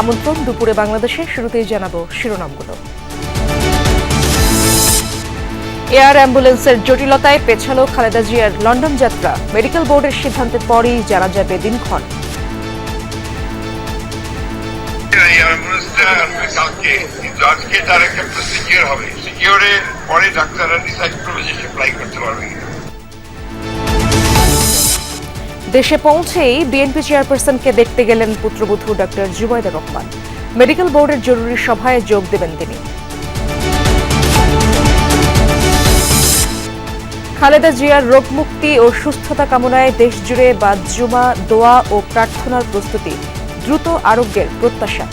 আমন্ত্রণ দুপুরে বাংলাদেশে। শুরুতেই জানাবো শিরোনামগুলো। এয়ার অ্যাম্বুলেন্সের জটিলতায় পেছালো খালেদা জিয়ার লন্ডন যাত্রা। মেডিকেল বোর্ডের সিদ্ধান্তের পরই জানা যাবে দিনক্ষণ। দেশে পৌঁছেই বিএনপি চেয়ারপারসনকে দেখতে গেলেন পুত্রবধূ ডক্টর জুবাইদা রহমান। মেডিকেল বোর্ডের জরুরি সভায় যোগ দেবেন তিনি। খালেদা জিয়ার রোগমুক্তি ও সুস্থতা কামনায় দেশজুড়ে বাদ-জুমা, দোয়া ও প্রার্থনার প্রস্তুতি। দ্রুত আরোগ্যের প্রত্যাশা।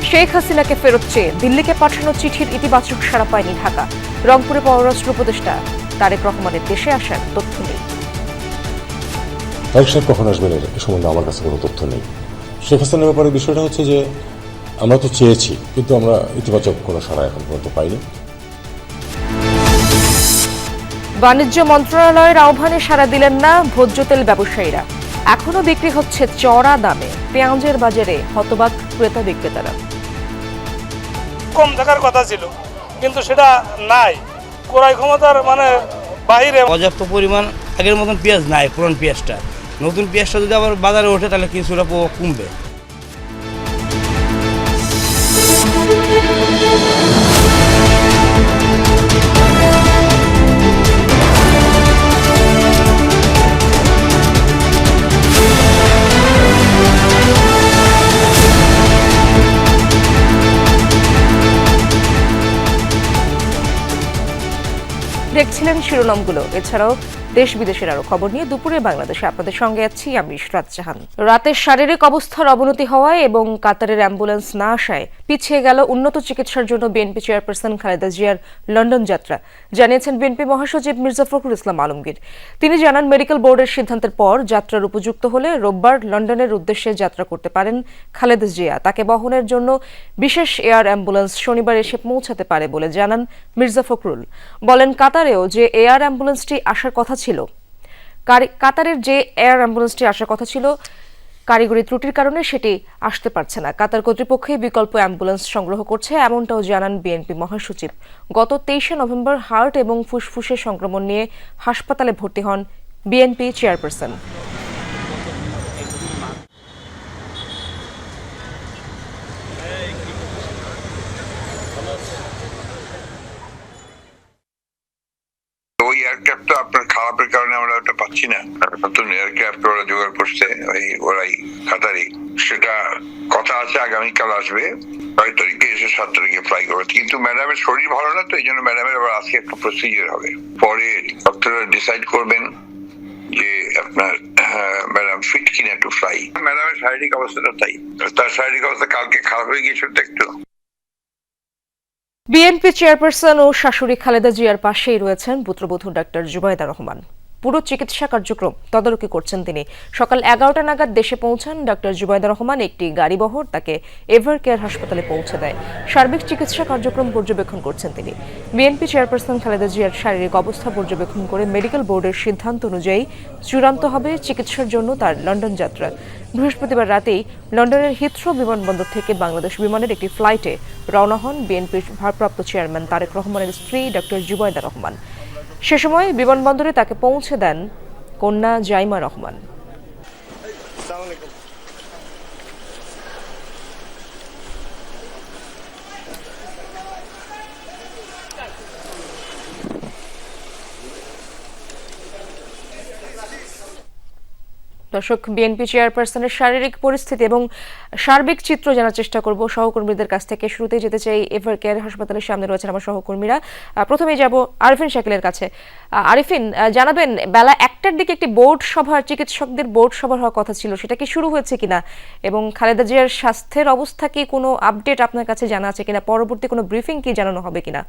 শেখ হাসিনাকে ফেরত চেয়ে দিল্লিকে পাঠানো চিঠির ইতিবাচক সাড়া পায়নি ঢাকা। রংপুরে পররাষ্ট্র উপদেষ্টা তারেক রহমানের দেশে আসার তথ্য নেই। তারেক সাহেব কখন আসবেন এ সম্বন্ধে আমার কাছে কোনো তথ্য নেই। শেখ হাসিনার ব্যাপারে বিষয়টা হচ্ছে যে আমরা তো চেয়েছি, কিন্তু আমরা ইতিবাচক কোনো সাড়া এখন পর্যন্ত পাইনি। বাণিজ্য মন্ত্রণালয়ের আহ্বানে সাড়া দিলেন না ভোজ্য তেল ব্যবসায়ীরা। এখনো বিক্রি হচ্ছে চড়া দামে। পেঁয়াজের বাজারে হতবাক ক্রেতা বিক্রেতারা। কম থাকার কথা ছিল, কিন্তু সেটা নাই। ক্রয় ক্ষমতার বাইরে পর্যাপ্ত পরিমাণ আগের মতন পেঁয়াজ নাই। পুরান পেঁয়াজটা, নতুন পেঁয়াজটা যদি আবার বাজারে ওঠে তাহলে কিছুটা কমবে। দেখছিলেন শিরোনামগুলো। এছাড়াও দেশ বিদেশের আরো খবর নিয়ে দুপুরে বাংলাদেশে আপনাদের সঙ্গে আছি আমি ইশরাত জাহান। রাতের শারীরিক অবস্থার অবনতি হওয়ায় এবং কাতারের অ্যাম্বুলেন্স না আসায় পিছিয়ে গেল উন্নত চিকিৎসার জন্য বিএনপি চেয়ারপারসন খালেদা জিয়ার লন্ডন যাত্রা, জানিয়েছেন বিএনপি মহাসচিব মির্জা ফখরুল ইসলাম আলমগীর। তিনি জানান, মেডিকেল বোর্ডের সিদ্ধান্তের পর যাত্রার উপযুক্ত হলে রোববার লন্ডনের উদ্দেশ্যে যাত্রা করতে পারেন খালেদা জিয়া। তাকে বহনের জন্য বিশেষ এয়ার অ্যাম্বুলেন্স শনিবার এসে পৌঁছাতে পারে বলে জানান মির্জা ফখরুল। বলেন, কাতারেও যে এয়ার অ্যাম্বুলেন্সটি আসার কথা ছিল কারিগরি ত্রুটির কারণে সেটি আসতে পারছে না। কাতার কর্তৃপক্ষই বিকল্প অ্যাম্বুলেন্স সংগ্রহ করছে, এমনটাও জানান বিএনপি মহাসচিব। গত 23শে নভেম্বর হার্ট এবং ফুসফুসের সংক্রমণ নিয়ে হাসপাতালে ভর্তি হন বিএনপি চেয়ারপারসন। ওই এয়ারক্রাফটটা আপনার খারাপের কারণে আমরা ওটা পাচ্ছি না। নতুন এয়ারক্রাফট ওরা জোগাড় করছে, ওরাই কাতারি। সেটা কথা আছে আগামীকাল আসবে, 6 তারিখে এসে 7 তারিখে ফ্লাই করবে। কিন্তু ম্যাডামের শরীর ভালো না, তো এই জন্য ম্যাডামের আবার আজকে একটা প্রসিজার হবে। পরে ডক্টররা ডিসাইড করবেন যে আপনার ম্যাডাম ফিট কিনা টু ফ্লাই। ম্যাডামের শারীরিক অবস্থাটা তাই, তার শারীরিক অবস্থা কালকে খারাপ হয়ে গিয়েছিল একটু। বিএনপি চেয়ারপারসন ও শাশুড়ি খালেদা জিয়ার পাশেই রয়েছেন পুত্রবধূ ডক্টর জুবাইদা রহমান। পুরো চিকিৎসা কার্যক্রম তদারকি করছেন তিনি। সকাল 11টা নাগাদ দেশে পৌঁছান ডক্টর জুবাইদা রহমান। একটি গাড়িবহর তাকে এভার কেয়ার হাসপাতালে পৌঁছে দেয়। সার্বিক চিকিৎসা কার্যক্রম পর্যবেক্ষণ করছেন তিনি। বিএনপি চেয়ারপারসন খালেদা জিয়ার শারীরিক অবস্থা পর্যবেক্ষণ করে মেডিকেল বোর্ডের সিদ্ধান্ত অনুযায়ী চূড়ান্ত হবে চিকিৎসার জন্য তার লন্ডন যাত্রা। বৃহস্পতিবার রাতেই লন্ডনের হিথ্রো বিমানবন্দর থেকে বাংলাদেশ বিমানের একটি ফ্লাইটে রওনা হন বিএনপির ভারপ্রাপ্ত চেয়ারম্যান তারেক রহমানের স্ত্রী ডক্টর জুবাইদা রহমান। সে সময় বিমানবন্দরে তাকে পৌঁছে দেন কন্যা জাইমা রহমান। দর্শক, বিএনপি চেয়ারপারসনের শারীরিক পরিস্থিতি এবং সার্বিক চিত্র জানার চেষ্টা করব সহকর্মীদের কাছ থেকে। শুরুতেই যেতে চাই এভার কেয়ার হাসপাতালের সামনে রয়েছেন আমার সহকর্মীরা। প্রথমেই যাব আরিফিন শাকিলের কাছে। আরিফিন, জানাবেন বেলা 1টার দিকে একটি চিকিৎসকদের বোর্ড সভা হওয়ার কথা ছিল, সেটা কি শুরু হয়েছে কিনা, এবং খালেদা জিয়ার স্বাস্থ্যের অবস্থা কি কোনো আপডেট আপনার কাছে জানা আছে কিনা, পরবর্তী কোনো ব্রিফিং কি জানানো হবে কিনা?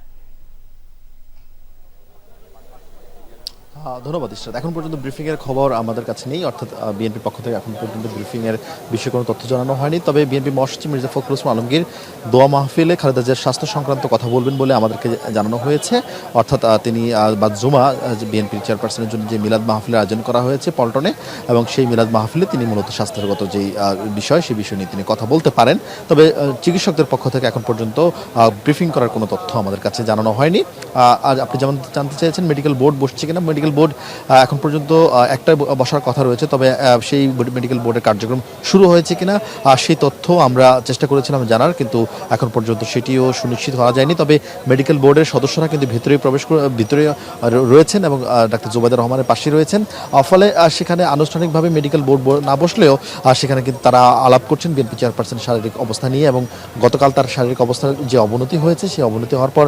ধন্যবাদ ইশরাত। এখন পর্যন্ত ব্রিফিংয়ের খবর আমাদের কাছে নেই, অর্থাৎ বিএনপির পক্ষ থেকে এখন পর্যন্ত ব্রিফিংয়ের বিষয়ে কোনো তথ্য জানানো হয়নি। তবে বিএনপি মহাসচিব মির্জা ফখরুল ইসলাম আলমগীর দোয়া মাহফিলে খালেদা জিয়ার স্বাস্থ্য সংক্রান্ত কথা বলবেন বলে আমাদেরকে জানানো হয়েছে। অর্থাৎ তিনি বাদ জুমা বিএনপির চেয়ারপারসনের জন্য যে মিলাদ মাহফিলের আয়োজন করা হয়েছে পল্টনে, এবং সেই মিলাদ মাহফিলে তিনি মূলত স্বাস্থ্যগত যেই বিষয় সেই বিষয় নিয়ে তিনি কথা বলতে পারেন। তবে চিকিৎসকদের পক্ষ থেকে এখন পর্যন্ত ব্রিফিং করার কোনো তথ্য আমাদের কাছে জানানো হয়নি। আর আপনি যেমন জানতে চেয়েছেন মেডিকেল বোর্ড বসছে কিনা, মেডিকেল বোর্ড এখন পর্যন্ত একটা বসার কথা রয়েছে, তবে সেই মেডিকেল বোর্ডের কার্যক্রম শুরু হয়েছে কিনা সেই তথ্য আমরা চেষ্টা করেছিলাম জানার, কিন্তু এখন পর্যন্ত সেটিও সুনিশ্চিত করা যায়নি। তবে মেডিকেল বোর্ডের সদস্যরা কিন্তু ভিতরে রয়েছেন এবং ডাক্তার জুবাইদা রহমানের পাশে রয়েছেন। ফলে সেখানে আনুষ্ঠানিকভাবে মেডিকেল বোর্ড না বসলেও সেখানে কিন্তু তারা আলাপ করছেন বিএনপি চেয়ারপারসনের শারীরিক অবস্থা নিয়ে, এবং গতকাল তার শারীরিক অবস্থার যে অবনতি হয়েছে সেই অবনতি হওয়ার পর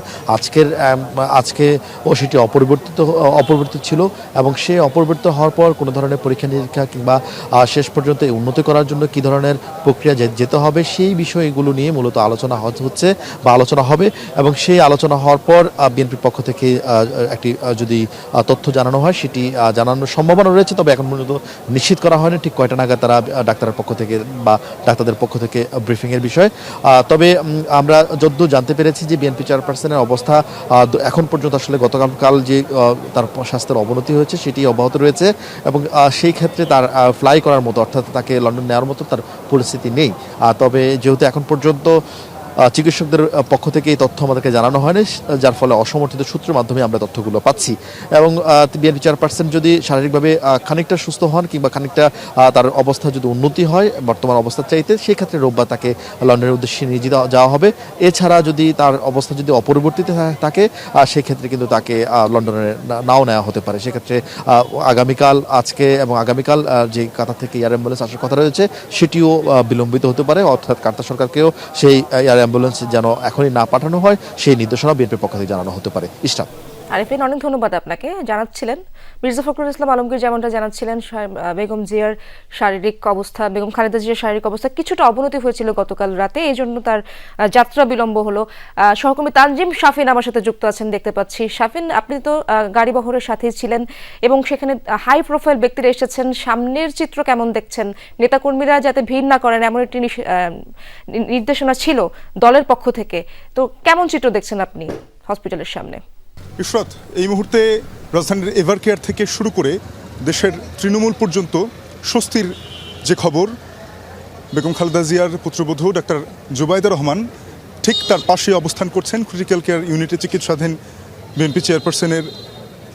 আজকেও সেটি অপরিবর্তিত ছিল, এবং সে অপরিবর্তিত হওয়ার পর কোনো ধরনের পরীক্ষা নিরীক্ষা কিংবা শেষ পর্যন্ত উন্নতি করার জন্য কী ধরনের প্রক্রিয়া যেতে হবে সেই বিষয়গুলো নিয়ে মূলত আলোচনা হচ্ছে বা আলোচনা হবে। এবং সেই আলোচনা হওয়ার পর বিএনপির পক্ষ থেকে একটি যদি তথ্য জানানো হয় সেটি জানানোর সম্ভাবনা রয়েছে। তবে এখন পর্যন্ত নিশ্চিত করা হয়নি ঠিক কয়টা নাগাদ তারা ডাক্তারের পক্ষ থেকে বা ডাক্তারদের পক্ষ থেকে ব্রিফিংয়ের বিষয়। তবে আমরা যদ্দূর জানতে পেরেছি যে বিএনপি চেয়ারপারসনের অবস্থা এখন পর্যন্ত আসলে গতকাল যে তার স্বাস্থ্যের অবনতি হয়েছে সেটি অব্যাহত রয়েছে, এবং সেই ক্ষেত্রে তার ফ্লাই করার মতো অর্থাৎ তাকে লন্ডন নেওয়ার মতো তার পরিস্থিতি নেই। তবে যেহেতু এখন পর্যন্ত চিকিৎসকদের পক্ষ থেকে এই তথ্য আমাদেরকে জানানো হয়নি, যার ফলে অসমর্থিত সূত্রের মাধ্যমে আমরা তথ্যগুলো পাচ্ছি। এবং বিএনপি চেয়ারপারসন যদি শারীরিকভাবে খানিকটা সুস্থ হন কিংবা খানিকটা তার অবস্থা যদি উন্নতি হয় বর্তমান অবস্থার চাইতে, সেই ক্ষেত্রে রোববার তাকে লন্ডনের উদ্দেশ্যে নিয়ে যাওয়া হবে। এছাড়া যদি তার অবস্থা যদি অপরিবর্তিত থাকে সেক্ষেত্রে কিন্তু তাকে লন্ডনে নাও নেওয়া হতে পারে। সেক্ষেত্রে আগামীকাল যে কাতার থেকে এয়ার অ্যাম্বুলেন্স আসার কথা রয়েছে সেটিও বিলম্বিত হতে পারে, অর্থাৎ কাতার সরকারকেও সেই এয়ার অ্যাম্বুলেন্স যেন এখনই না পাঠানো হয় সেই নির্দেশনা বিএনপির পক্ষ থেকে জানানো হতে পারে। ইশরাত। আরিফিন, অনেক ধন্যবাদ আপনাকে। জানাচ্ছিলেন মির্জা ফখরুল ইসলাম আলমগীর যেমনটা জানাচ্ছিলেন বেগম জিয়ার শারীরিক অবস্থা, বেগম খালেদা জিয়ার শারীরিক অবস্থা কিছুটা অবনতি হয়েছিল গতকাল রাতে, এই জন্য তার যাত্রা বিলম্ব হলো। সহকর্মী তানজিম শাফিন আমার সাথে যুক্ত আছেন দেখতে পাচ্ছি। শাফিন, আপনি তো গাড়ি বহরের সাথেই ছিলেন এবং সেখানে হাই প্রোফাইল ব্যক্তিরা এসেছেন, সামনের চিত্র কেমন দেখছেন? নেতাকর্মীরা যাতে ভিড় না করেন এমন একটি নির্দেশনা ছিল দলের পক্ষ থেকে, তো কেমন চিত্র দেখছেন আপনি হসপিটালের সামনে? ইশরাত, এই মুহূর্তে রাজধানীর এভারকেয়ার থেকে শুরু করে দেশের তৃণমূল পর্যন্ত স্বস্তির যে খবর, বেগম খালেদা জিয়ার পুত্রবধূ ডাক্তার জুবাইদা রহমান ঠিক তার পাশে অবস্থান করছেন। ক্রিটিক্যাল কেয়ার ইউনিটে চিকিৎসাধীন বিএনপি চেয়ারপারসনের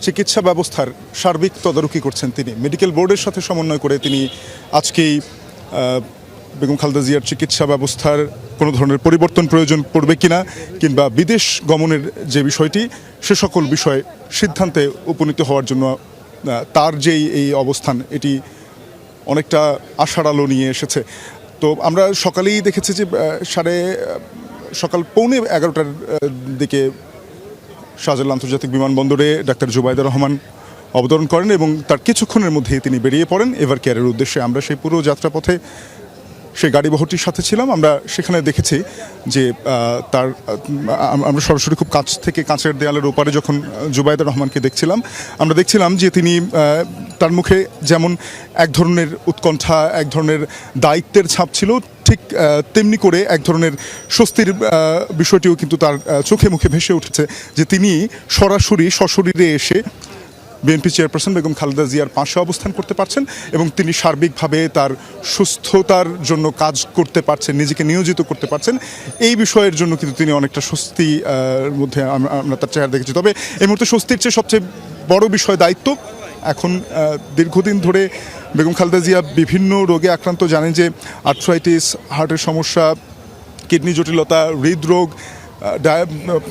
চিকিৎসা ব্যবস্থার সার্বিক তদারকি করছেন তিনি। মেডিকেল বোর্ডের সাথে সমন্বয় করে তিনি আজকেই বেগম খালেদা জিয়ার চিকিৎসা ব্যবস্থার কোনো ধরনের পরিবর্তন প্রয়োজন পড়বে কিনা কিংবা বিদেশ গমনের যে বিষয়টি সে সকল বিষয়ে সিদ্ধান্তে উপনীত হওয়ার জন্য তার যেই এই অবস্থান এটি অনেকটা আশার আলো নিয়ে এসেছে। তো আমরা সকালেই দেখেছি যে সকাল 11:15 দিকে শাহজালাল আন্তর্জাতিক বিমানবন্দরে ডাক্তার জুবাইদা রহমান অবতরণ করেন এবং তার কিছুক্ষণের মধ্যেই তিনি বেরিয়ে পড়েন এভার কেয়ারের উদ্দেশ্যে। আমরা সেই পুরো যাত্রাপথে সেই গাড়িবহরটির সাথে ছিলাম। আমরা সেখানে দেখেছি যে আমরা সরাসরি খুব কাছ থেকে কাঁচের দেয়ালের ওপারে যখন জুবাইদা রহমানকে দেখছিলাম, আমরা দেখছিলাম যে তিনি তার মুখে যেমন এক ধরনের উৎকণ্ঠা, এক ধরনের দায়িত্বের ছাপ ছিল, ঠিক তেমনি করে এক ধরনের স্বস্তির বিষয়টিও কিন্তু তার চোখে মুখে ভেসে উঠেছে যে তিনি সরাসরি সশরীরে এসে বিএনপি চেয়ারপারসন বেগম খালেদা জিয়ার পাশে অবস্থান করতে পারছেন এবং তিনি সার্বিকভাবে তার সুস্থতার জন্য কাজ করতে পারছেন, নিজেকে নিয়োজিত করতে পারছেন। এই বিষয়ের জন্য কিন্তু তিনি অনেকটা স্বস্তির মধ্যে আমরা তার চেহারা দেখেছি। তবে এই মুহূর্তে স্বস্তির চেয়ে সবচেয়ে বড় বিষয় দায়িত্ব। এখন দীর্ঘদিন ধরে বেগম খালেদা জিয়া বিভিন্ন রোগে আক্রান্ত, জানেন যে আর্থ্রাইটিস, হার্টের সমস্যা, কিডনি জটিলতা, হৃদরোগ,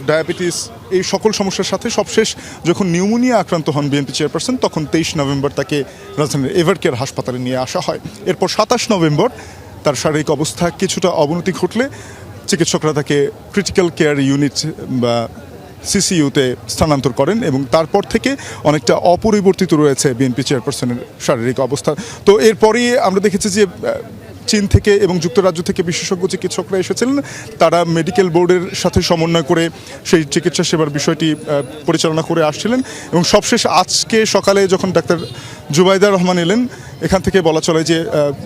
ডায়াবেটিস, এই সকল সমস্যার সাথে সবশেষ যখন নিউমোনিয়া আক্রান্ত হন বিএনপি চেয়ারপারসন, তখন 23 নভেম্বর তাকে রাজধানীর এভারকেয়ার হাসপাতালে নিয়ে আসা হয়। এরপর 27 নভেম্বর তার শারীরিক অবস্থা কিছুটা অবনতি ঘটলে চিকিৎসকরা তাকে ক্রিটিক্যাল কেয়ার ইউনিট বা সিসিইউতে স্থানান্তর করেন এবং তারপর থেকে অনেকটা অপরিবর্তিত রয়েছে বিএনপি চেয়ারপারসনের শারীরিক অবস্থা। তো এরপরই আমরা দেখেছি যে চীন থেকে এবং যুক্তরাজ্য থেকে বিশেষজ্ঞ চিকিৎসকরা এসেছিলেন। তারা মেডিকেল বোর্ডের সাথে সমন্বয় করে সেই চিকিৎসা সেবার বিষয়টি পরিচালনা করে আসছিলেন এবং সবশেষ আজকে সকালে যখন ডাক্তার জুবাইদা রহমান এলেন, এখান থেকে বলা চলে যে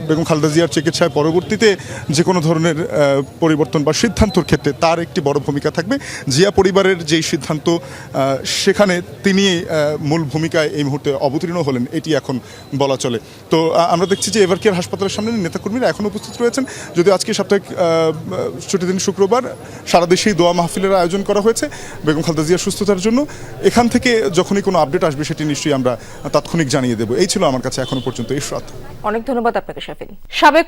বেগম খালেদা জিয়ার চিকিৎসায় পরবর্তীতে যে কোনো ধরনের পরিবর্তন বা সিদ্ধান্তর ক্ষেত্রে তার একটি বড় ভূমিকা থাকবে। জিয়া পরিবারের যেই সিদ্ধান্ত, সেখানে তিনি মূল ভূমিকায় এই মুহূর্তে অবতীর্ণ হলেন, এটি এখন বলা চলে। তো আমরা দেখছি যে এভারকেয়ার হাসপাতালের সামনে নেতাকর্মীরা এখন উপস্থিত রয়েছেন। যদিও আজকে সাপ্তাহিক ছুটির দিন শুক্রবার, সারা দেশেই দোয়া মাহফিলের আয়োজন করা হয়েছে বেগম খালেদা জিয়ার সুস্থতার জন্য। এখান থেকে যখনই কোনো আপডেট আসবে সেটি নিশ্চয়ই আমরা তাৎক্ষণিক জানিয়ে দেবো। এই ছিল আমার কাছে এখনো পর্যন্ত ইশরাত। অনেক ধন্যবাদ আপনাকে শাফিন। সাবেক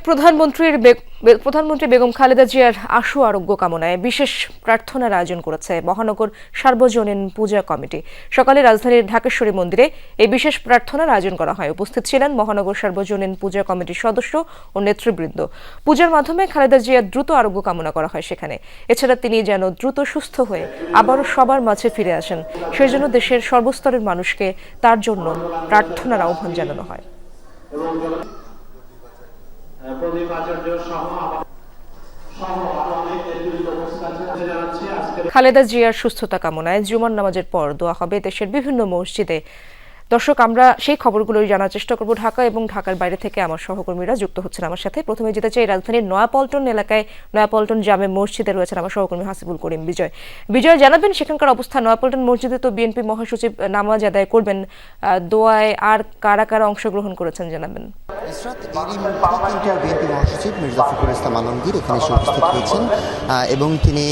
প্রধানমন্ত্রী বেগম খালেদা জিয়ার আশু আরোগ্য কামনায় বিশেষ প্রার্থনার আয়োজন করেছে মহানগর সার্বজনীন পূজা কমিটি। সকালে রাজধানীর ঢাকেশ্বরী মন্দিরে এই বিশেষ প্রার্থনার আয়োজন করা হয়। উপস্থিত ছিলেন মহানগর সার্বজনীন পূজা কমিটির সদস্য ও নেতৃবৃন্দ। পূজার মাধ্যমে খালেদা জিয়ার দ্রুত আরোগ্য কামনা করা হয় সেখানে। এছাড়া তিনি যেন দ্রুত সুস্থ হয়ে আবারও সবার মাঝে ফিরে আসেন, সেই জন্য দেশের সর্বস্তরের মানুষকে তার জন্য প্রার্থনার আহ্বান জানানো হয়। খালেদা জিয়ার সুস্থতা কামনায় জুমার নামাজের পর দোয়া হবে দেশের বিভিন্ন মসজিদে। দর্শক, আমরা সেই খবরগুলোই জানার চেষ্টা করব। ঢাকা এবং ঢাকার বাইরে থেকে আমার সহকর্মীরা যুক্ত হচ্ছেন আমার সাথে। প্রথমে যেতে চাই রাজধানীর নয়াপল্টন এলাকায়, নয়াপল্টন জামে মসজিদে রয়েছেন আমার সহকর্মী হাসিবুল করিম বিজয়। জানাবেন সেখানকার অবস্থা। নয়াপল্টন মসজিদে তো বিএনপি মহাসচিব নামাজ আদায় করবেন, দোয়ায় আর কারা কারা অংশগ্রহণ করেছেন জানাবেন। বিএনপি মহাসচিব মির্জা ফখরুল ইসলাম আলমগীর এখানে এসে উপস্থিত হয়েছেন এবং তিনি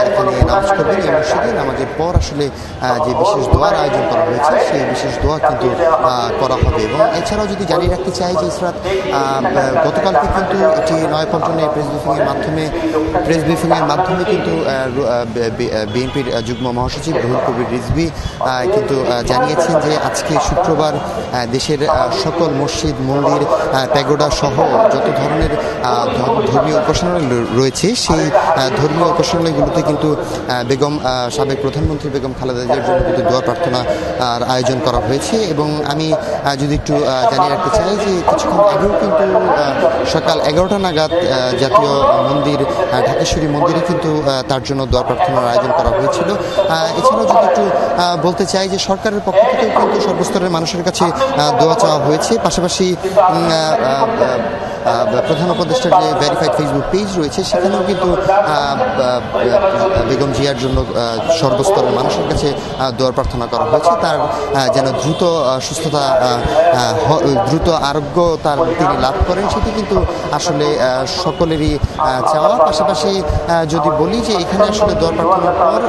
এখানে নামাজ করবেন। এই মসজিদে নামাজের পর আসলে যে বিশেষ দোয়ার আয়োজন করা হয়েছে, সেই বিশেষ দোয়া কিন্তু করা হবে। এবং এছাড়াও যদি জানিয়ে রাখতে চাই যে ইসরাত গতকালকে কিন্তু এটি নয়াপল্টনে প্রেস ব্রিফিংয়ের মাধ্যমে কিন্তু বিএনপির যুগ্ম মহাসচিব রুহুল কবির রিজভী কিন্তু জানিয়েছেন যে আজকে শুক্রবার দেশের সকল মসজিদ, মন্দির, প্যাগোডা সহ যত ধরনের ধর্মীয় উপাসনালয় রয়েছে, সেই ধর্মীয় উপাসনালয়গুলোতে কিন্তু সাবেক প্রধানমন্ত্রী বেগম খালেদা জিয়ার জন্য কিন্তু দোয়া প্রার্থনার আয়োজন করা হয়েছে। এবং আমি যদি একটু জানিয়ে রাখতে চাই যে কিছুক্ষণ আগেও কিন্তু সকাল 11টা নাগাদ জাতীয় মন্দির ঢাকেশ্বরী মন্দিরে কিন্তু তার জন্য দোয়া প্রার্থনার আয়োজন করা হয়েছিল। এছাড়াও যদি একটু বলতে চাই যে সরকারের পক্ষ থেকেও কিন্তু সর্বস্তরের মানুষের কাছে দোয়া চাওয়া হয়েছে। পাশাপাশি প্রধান উপদেষ্টার যে ভেরিফাইড ফেসবুক পেজ রয়েছে, সেখানেও কিন্তু বেগম জিয়ার জন্য সর্বস্তরের মানুষের কাছে দোয়া প্রার্থনা করা হয়েছে, তার যেন দ্রুত সুস্থতা, দ্রুত আরোগ্য তিনি লাভ করেন, সেটি কিন্তু আসলে সকলেরই চাওয়া। পাশাপাশি যদি বলি যে এখানে আসলে দোয়া প্রার্থনার পর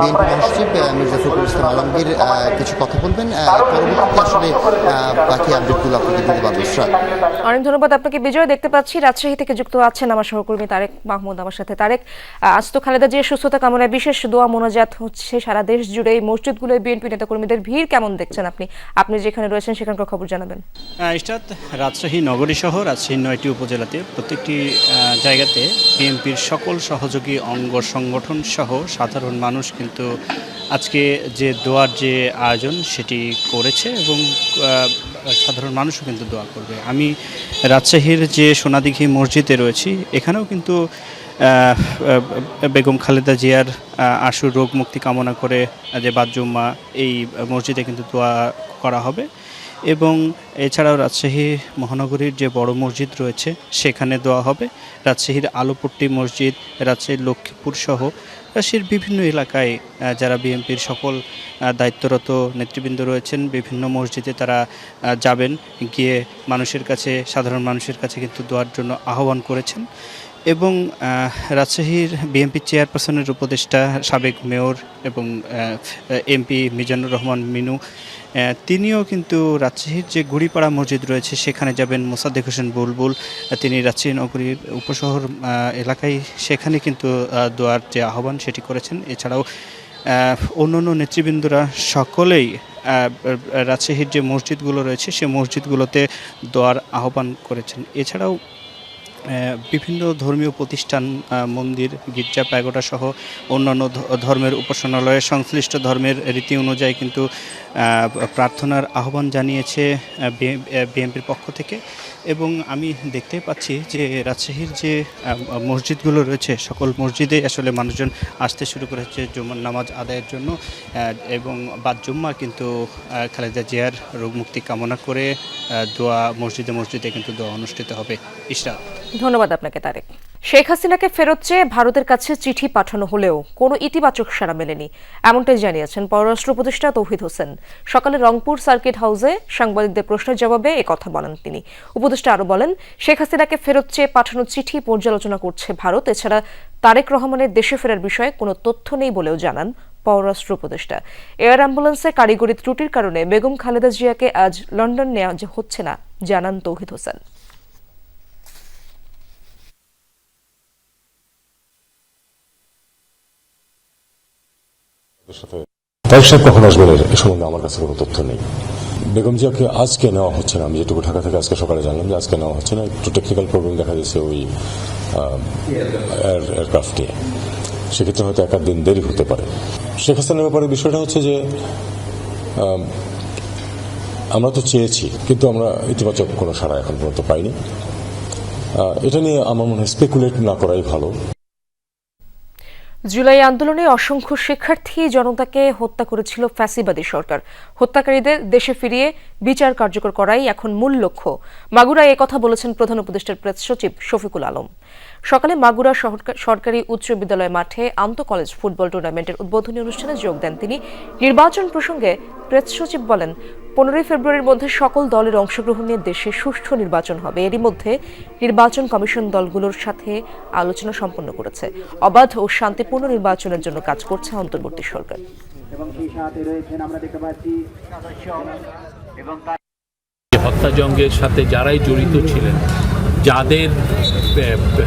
বিএনপি মহাসচিব মির্জা ফখরুল ইসলাম আলমগীর কিছু কথা বলবেন। পরবর্তীতে আসলে বাকি আপডেটগুলো আপনাকে দিতে পারবো। অনেক ধন্যবাদ আপনাকে বিজয়। দেখতে পাচ্ছি রাজশাহী থেকে যুক্ত আছেন আমার সহকর্মী তারেক মাহমুদ আমার সাথে। তারেক, আজ তো খালেদা জিয়ার সুস্থতা কামনায় বিশেষ দোয়া মোনাজাত হচ্ছে সারা দেশ জুড়ে। মসজিদগুলোয় বিএনপি নেতাকর্মীদের ভিড় কেমন দেখছেন আপনি যেখানে রয়েছেন সেখানকার খবর জানাবেন। রাজশাহী নগরী সহ রাজশাহীর 9টি উপজেলাতে প্রত্যেকটি জায়গাতে বিএনপির সকল সহযোগী অঙ্গ সংগঠন সহ সাধারণ মানুষ কিন্তু আজকে যে দোয়ার যে আয়োজন সেটি করেছে এবং সাধারণ মানুষও কিন্তু দোয়া করবে। আমি রাজশাহীর যে সোনাদিঘি মসজিদে রয়েছি, এখানেও কিন্তু বেগম খালেদা জিয়ার আশু রোগ মুক্তি কামনা করে যে বাদজুম্মা, এই মসজিদে কিন্তু দোয়া করা হবে। এবং এছাড়াও রাজশাহী মহানগরীর যে বড় মসজিদ রয়েছে সেখানে দোয়া হবে। রাজশাহীর আলোপট্টি মসজিদ, রাজশাহীর লক্ষ্মীপুর সহ রাজশাহীর বিভিন্ন এলাকায় যারা বিএনপির সকল দায়িত্বরত নেতৃবৃন্দ রয়েছেন, বিভিন্ন মসজিদে তারা যাবেন, গিয়ে মানুষের কাছে, সাধারণ মানুষের কাছে কিন্তু দোয়ার জন্য আহ্বান করেছেন। এবং রাজশাহীর বিএনপি চেয়ারপারসনের উপদেষ্টা সাবেক মেয়র এবং এমপি মিজানুর রহমান মিনু, তিনিও কিন্তু রাজশাহীর যে গুড়িপাড়া মসজিদ রয়েছে সেখানে যাবেন। মোসাদ্দেক হোসেন বুলবুল, তিনি রাজশাহী নগরীর উপশহর এলাকায় সেখানে কিন্তু দোয়ার যে আহ্বান সেটি করেছেন। এছাড়াও অন্যান্য নেতৃবৃন্দরা সকলেই রাজশাহীর যে মসজিদগুলো রয়েছে সে মসজিদগুলোতে দোয়ার আহ্বান করেছেন। এছাড়াও বিভিন্ন ধর্মীয় প্রতিষ্ঠান, মন্দির, গির্জা, প্যাগোডা সহ অন্যান্য ধর্মের উপাসনালয়ে সংশ্লিষ্ট ধর্মের রীতি অনুযায়ী কিন্তু প্রার্থনার আহ্বান জানিয়েছে বিএনপির পক্ষ থেকে। এবং আমি দেখতেই পাচ্ছি যে রাজশাহীর যে মসজিদগুলো রয়েছে সকল মসজিদে আসলে মানুষজন আসতে শুরু করেছে জুমার নামাজ আদায়ের জন্য। এবং বাদ জুম্মা কিন্তু খালেদা জিয়ার রোগ মুক্তি কামনা করে দোয়া মসজিদে মসজিদে কিন্তু দোয়া অনুষ্ঠিত হবে। ইশরাত, ধন্যবাদ আপনাকে তারেক। শেখ হাসিনাকে ফেরত চেয়ে ভারতের কাছে চিঠি পাঠানো হলেও কোনো ইতিবাচক সাড়া মেলেনি, এমনটাই জানিয়েছেন পররাষ্ট্র উপদেষ্টা তৌহিদ হোসেন। সকালে রংপুর সার্কিট হাউসে সাংবাদিকদের প্রশ্নের জবাবে একথা বলেন তিনি। উপদেষ্টা আরও বলেন, শেখ হাসিনাকে ফেরত চেয়ে পাঠানো চিঠি পর্যালোচনা করছে ভারত। এছাড়া তারেক রহমানের দেশে ফেরার বিষয়ে কোনো তথ্য নেই বলেও জানান পররাষ্ট্র উপদেষ্টা। এয়ার অ্যাম্বুলেন্সে কারিগরি ত্রুটির কারণে বেগম খালেদা জিয়াকে আজ লন্ডন নেওয়া হচ্ছে না, জানান তৌহিদ হোসেন। তার সাথে কখন আসবেন এ সম্বন্ধে আমার কাছে কোনো তথ্য নেই। বেগম জিয়াকে আজকে নেওয়া হচ্ছে না, আমি যেটুকু ঢাকা থেকে আজকে সকালে জানলাম যে আজকে নেওয়া হচ্ছে না, একটু টেকনিক্যাল প্রবলেম দেখা যাচ্ছে ওই এয়ারক্রাফটে, সেক্ষেত্রে হয়তো এক দিন দেরি হতে পারে। শেখ হাসিনার ব্যাপারে বিষয়টা হচ্ছে যে আমরা তো চেয়েছি, কিন্তু আমরা ইতিবাচক কোনো সাড়া এখন পর্যন্ত পাইনি। এটা নিয়ে আমার মনে হয় স্পেকুলেট না করাই ভালো। জুলাই আন্দোলনে অসংখ্য শিক্ষার্থী জনতাকে হত্যা করেছিল ফ্যাসিবাদী সরকার। হত্যাকারীদের দেশে ফিরিয়ে বিচার কার্যকর করাই এখন মূল লক্ষ্য। মাগুরায় একথা বলেছেন প্রধান উপদেষ্টার প্রেস সচিব শফিকুল আলম। সকালে মাগুরা সরকারি উচ্চ বিদ্যালয় মাঠে আন্তঃ কলেজ ফুটবল টুর্নামেন্টের উদ্বোধনী অনুষ্ঠানে যোগ দেন তিনি। নির্বাচন প্রসঙ্গে প্রেস সচিব বলেন, 15 ফেব্রুয়ারির মধ্যে সকল দলের অংশগ্রহণ নিয়ে দেশে সুষ্ঠু নির্বাচন হবে। এরই মধ্যে নির্বাচন কমিশন দলগুলোর সাথে আলোচনা সম্পন্ন করেছে। অবাধ ও শান্তিপূর্ণ নির্বাচনের জন্য কাজ করছে অন্তর্বর্তী সরকার। হত্যাযজ্ঞের সাথে যারাই জড়িত ছিলেন, যাদের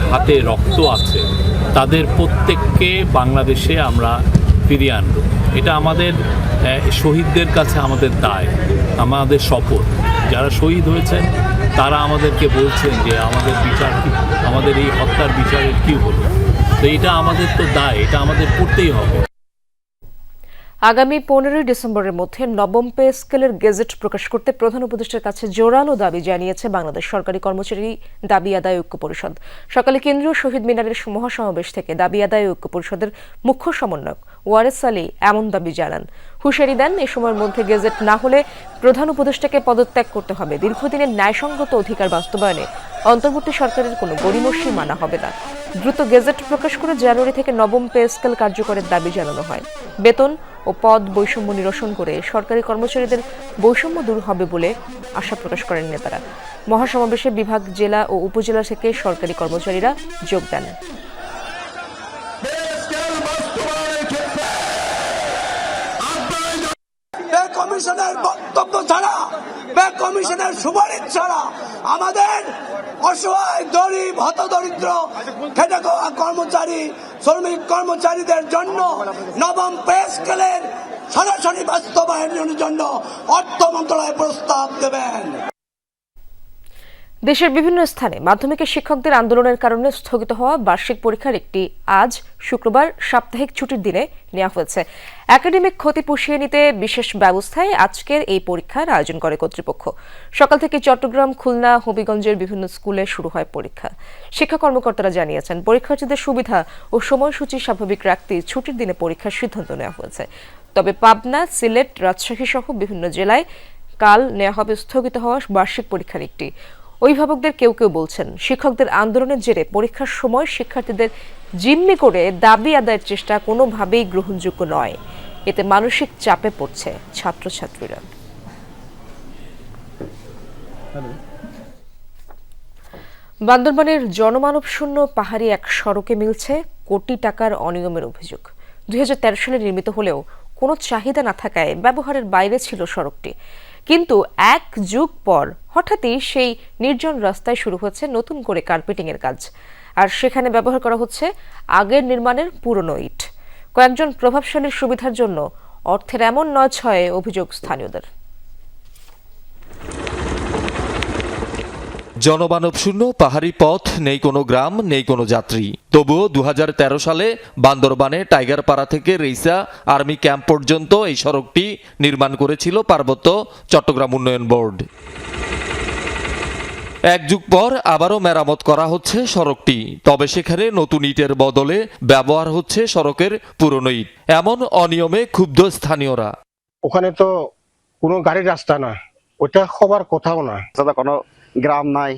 হাতে রক্ত আছে, তাদের প্রত্যেককে বাংলাদেশে আমরা ফিরিয়ে আনব। এটা আমাদের শহীদদের কাছে আমাদের দায়, আমাদের শপথ। যারা শহীদ হয়েছেন তারা আমাদেরকে বলছেন যে আমাদের বিচার কি, আমাদের এই হত্যার বিচারের কি হলো। তো এটা আমাদের তো দায়, এটা আমাদের করতেই হবে। আগামী 15 ডিসেম্বরের মধ্যে নবম পে স্কেলের গেজেট প্রকাশ করতে প্রধান উপদেষ্টার কাছে জোরালো দাবি জানিয়েছে বাংলাদেশ সরকারি কর্মচারী দাবি আদায় ঐক্য পরিষদ। সকালে কেন্দ্রীয় শহীদ মিনারের মহাসমাবেশ থেকে দাবি আদায় ঐক্য পরিষদের মুখ্য সমন্বয়ক ওয়ারেস আলী এমন দাবি জানান। হুঁশিয়ারি দেন, এ সময়ের মধ্যে গেজেট না হলে প্রধান উপদেষ্টাকে পদত্যাগ করতে হবে। দীর্ঘদিনের ন্যায়সঙ্গত অধিকার বাস্তবায়নে অন্তর্বর্তী সরকারের কোনো গড়িমসি মানা হবে না। দ্রুত গেজেট প্রকাশ করে জানুয়ারি থেকে নবম পে স্কেল কার্যকরের দাবি জানানো হয়। বেতন ও পদ বৈষম্য নিরসন করে সরকারি কর্মচারীদের বৈষম্য দূর হবে বলে আশা প্রকাশ করেন নেতারা। মহাসমাবেশে বিভাগ, জেলা ও উপজেলা থেকে সরকারি কর্মচারীরা যোগ দেন। কমিশনের বক্তব্য ছাড়া, কমিশনের সুপারিশ ছাড়া আমাদের অসহায়, গরিব, হতদরিদ্র, খেটে খাওয়া কর্মচারী, শ্রমিক কর্মচারীদের জন্য নবম পে স্কেলের সরাসরি বাস্তবায়নের জন্য অর্থ মন্ত্রণালয় প্রস্তাব দেবেন। দেশের বিভিন্ন স্থানে মাধ্যমিকের শিক্ষকদের আন্দোলনের কারণে স্থগিত হওয়া বার্ষিক পরীক্ষার একটি আজ শুক্রবার সাপ্তাহিক ছুটির দিনে নেওয়া হয়েছে। একাডেমিক ক্ষতি পুষিয়ে নিতে বিশেষ ব্যবস্থায় আজকের এই পরীক্ষার আয়োজন করে কর্তৃপক্ষ। সকাল থেকে চট্টগ্রাম, খুলনা, হবিগঞ্জের বিভিন্ন স্কুলে শুরু হয় পরীক্ষা। শিক্ষা কর্মকর্তারা জানিয়েছেন, পরীক্ষার্থীদের সুবিধা ও সময়সূচি স্বাভাবিক রাখতে ছুটির দিনে পরীক্ষার সিদ্ধান্ত নেওয়া হয়েছে। তবে পাবনা, সিলেট, রাজশাহী সহ বিভিন্ন জেলায় কাল নেওয়া হবে স্থগিত হওয়া বার্ষিক পরীক্ষার একটি। অভিভাবকদের কেউ কেউ বলছেন, শিক্ষকদের আন্দোলনের জেরে পরীক্ষার সময় শিক্ষার্থীদের জিম্মি করে দাবি আদায়ের চেষ্টা কোনোভাবেই গ্রহণযোগ্য নয়। এতে মানসিক চাপে পড়ছে ছাত্রছাত্রীরা। বান্দরবানের জনমানব শূন্য পাহাড়ি এক সড়কে মিলছে কোটি টাকার অনিয়মের অভিযোগ। 2013 সালে নির্মিত হলেও কোনো চাহিদা না থাকায় ব্যবহারের বাইরে ছিল সড়কটি। কিন্তু এক যুগ পর হঠাৎই সেই নির্জন রাস্তায় শুরু হচ্ছে নতুন করে কার্পেটিং এর কাজ, আর সেখানে ব্যবহার করা হচ্ছে আগের নির্মাণের পুরনো ইট। কয়েকজন প্রভাবশালীর সুবিধার জন্য অর্থের এমন নয়ছয় অভিযোগ স্থানীয়দের। জনমানবশূন্য পাহাড়ি পথ, নেই কোনো গ্রাম, নেই কোনো যাত্রী। তবুও 2013 সালে বান্দরবানে টাইগারপাড়া থেকে রেইসা আর্মি ক্যাম্প পর্যন্ত এই সড়কটি নির্মাণ করেছিল পার্বত্য চট্টগ্রাম উন্নয়ন বোর্ড। এক যুগ পর আবারও মেরামত করা হচ্ছে সড়কটি, তবে সেখানে নতুন ইটের বদলে ব্যবহার হচ্ছে সড়কের পুরনো ইট। এমন অনিয়মে ক্ষুব্ধ স্থানীয়রা। ওখানে তো কোনো গাড়ির রাস্তা না, ওটা হবার কথাও না। কোনো গ্রাম নাই,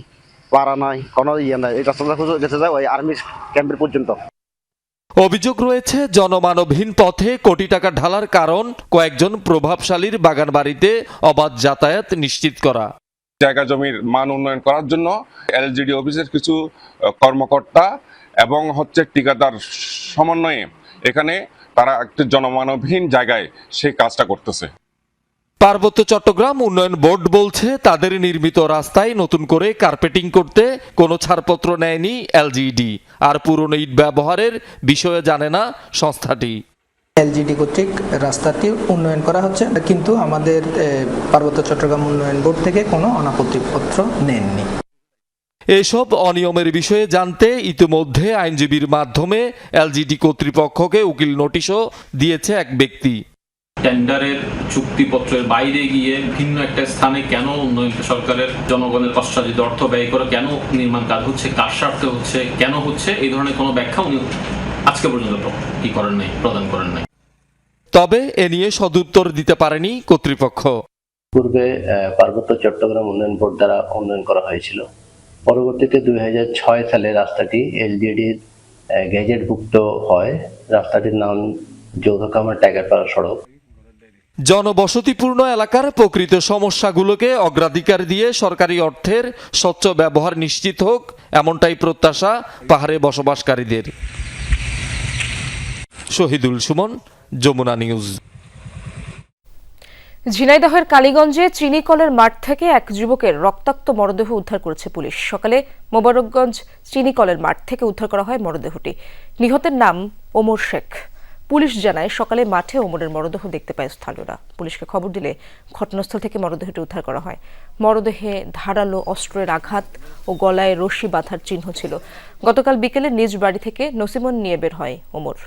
পাড়া নাই, কোনো ইয়ে নাই, এই রাস্তাটা যেতে যায় ওই আর্মি ক্যাম্পের পর্যন্ত। অভিযোগ রয়েছে জনমানবহীন পথে কোটি টাকা ঢালার কারণ কয়েকজন প্রভাবশালীর বাগান বাড়িতে অবাধ যাতায়াত নিশ্চিত করা। জায়গা জমির মান উন্নয়ন করার জন্য এলজিডি অফিসের কিছু কর্মকর্তা এবং ঠিকাদার সমন্বয়ে এখানে তারা একটি জনমানবহীন জায়গায় সেই কাজটা করতেছে। পার্বত্য চট্টগ্রাম উন্নয়ন বোর্ড বলছে তাদের নির্মিত রাস্তায় নতুন করে কার্পেটিং করতে কোনো ছাড়পত্র নেয়নি এলজিডি, আর পুরনো ইট ব্যবহারের বিষয়ে জানে না সংস্থাটি। এলজিডি কর্তৃক রাস্তাটি উন্নয়ন করা হচ্ছে, কিন্তু আমাদের পার্বত্য চট্টগ্রাম উন্নয়ন বোর্ড থেকে কোনো অনাপত্তিপত্র নেননি। এসব অনিয়মের বিষয়ে জানতে ইতিমধ্যে আইনজীবীর মাধ্যমে এলজিডি কর্তৃপক্ষকে উকিল নোটিশও দিয়েছে এক ব্যক্তি। টেন্ডারের চুক্তিপত্রের বাইরে গিয়ে ভিন্ন একটা স্থানে কেন উন্নয়ন সরকারের জনগণের কষ্টার্জিত অর্থ ব্যয় করে কেন নির্মাণ কাজ হচ্ছে, কার স্বার্থে হচ্ছে, কেন হচ্ছে, এই ধরনের কোনো ব্যাখ্যা উনি আজকে পর্যন্ত প্রদান করেন নাই। তবে এ নিয়ে সদুত্তর দিতে পারেনি কর্তৃপক্ষ। পূর্বে পার্বত্য চট্টগ্রাম উন্নয়ন বোর্ড দ্বারা উন্নয়ন করা হয়েছিল। পরবর্তীতে 2006 সালে রাস্তাটি এলজিডির গেজেটভুক্ত হয়। রাস্তাটির নাম যৌথকামার টাইগারপাড়া সড়ক। জনবসতিপূর্ণ এলাকার প্রকৃত সমস্যাগুলোকে অগ্রাধিকার দিয়ে সরকারি অর্থের স্বচ্ছ ব্যবহার নিশ্চিত হোক, এমনটাই প্রত্যাশা পাহাড়ে বসবাসকারীদের। শহীদুল সুমন, যমুনা নিউজ। ঝিনাইদহের কালীগঞ্জে চিনিকলের মাঠ থেকে এক যুবকের রক্তাক্ত মরদেহ উদ্ধার করেছে পুলিশ। সকালে মোবারকগঞ্জ চিনিকলের মাঠ থেকে উদ্ধার করা হয় মরদেহটি। নিহতের নাম ওমর শেখ। পুলিশ জানায় সকালে মাঠে ওমরের মরদেহ দেখতে পায় স্থানীয়রা। পুলিশকে খবর দিলে ঘটনাস্থল থেকে মরদেহটি উদ্ধার করা হয়। মরদেহে ধারালো অস্ত্রের আঘাত ও গলায় রশি বাঁধার চিহ্ন ছিল। গতকাল বিকেলে নিজ বাড়ি থেকে নসিমন নিয়ে বের হয় ওমর।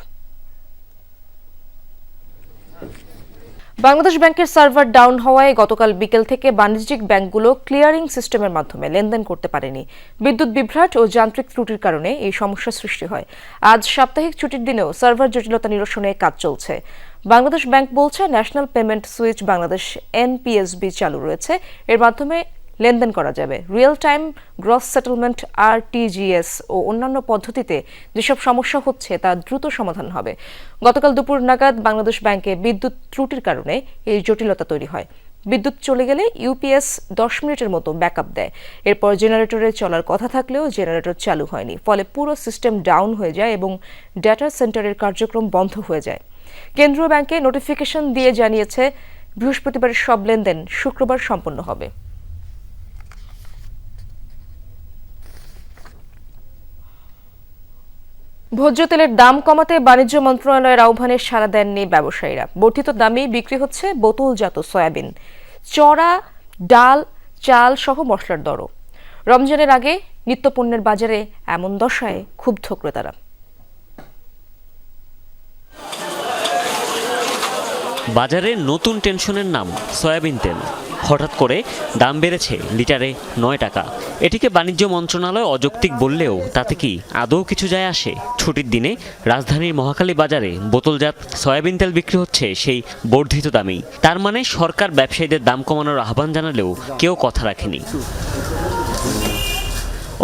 বাংলাদেশ ব্যাংকের সার্ভার ডাউন হওয়ায় গতকাল বিকেল থেকে বাণিজ্যিক ব্যাংকগুলো ক্লিয়ারিং সিস্টেমের মাধ্যমে লেনদেন করতে পারেনি। বিদ্যুৎ বিভ্রাট ও যান্ত্রিক ত্রুটির কারণে এই সমস্যার সৃষ্টি হয়। আজ সাপ্তাহিক ছুটির দিনেও সার্ভার জটিলতা নিরসনে কাজ চলছে। বাংলাদেশ ব্যাংক বলছে national payment switch Bangladesh NPSB চালু রয়েছে, এর মাধ্যমে লেনদেন করা যাবে। Real time gross settlement RTGS ও অন্যান্য পদ্ধতিতে যেসব সমস্যা হচ্ছে তা দ্রুত সমাধান হবে। গতকাল দুপুর নাগাদ বাংলাদেশ ব্যাংকে বিদ্যুৎ ত্রুটির কারণে এই জটিলতা তৈরি হয়। বিদ্যুৎ চলে গেলে ইউপিএস 10 মিনিটের মতো ব্যাকআপ দেয়। এরপর জেনারেটরে চলার কথা থাকলেও জেনারেটর চালু হয়নি, ফলে পুরো সিস্টেম ডাউন হয়ে যায় এবং ডেটা সেন্টারের কার্যক্রম বন্ধ হয়ে যায়। কেন্দ্রীয় ব্যাংকে নোটিফিকেশন দিয়ে জানিয়েছে বৃহস্পতিবারের সব লেনদেন শুক্রবার সম্পন্ন হবে। ভোজ্য তেলের দাম কমাতে বাণিজ্য মন্ত্রণালয়ের আহ্বানে সাড়া দেননি ব্যবসায়ীরা। বর্ধিত দামে বিক্রি হচ্ছে বোতলজাত সয়াবিন, চড়া ডাল, চাল সহ মশলার দরও। রমজানের আগে নিত্যপণ্যের বাজারে এমন দশায় ক্ষুব্ধ ক্রেতারা। বাজারে নতুন টেনশনের নাম সয়াবিন তেল। হঠাৎ করে দাম বেড়েছে লিটারে 9 টাকা। এটিকে বাণিজ্য মন্ত্রণালয় অযৌক্তিক বললেও তাতে কি আদৌ কিছু যায় আসে? ছুটির দিনে রাজধানীর মহাখালী বাজারে বোতলজাত সয়াবিন তেল বিক্রি হচ্ছে সেই বর্ধিত দামেই। তার মানে সরকার ব্যবসায়ীদের দাম কমানোর আহ্বান জানালেও কেউ কথা রাখেনি।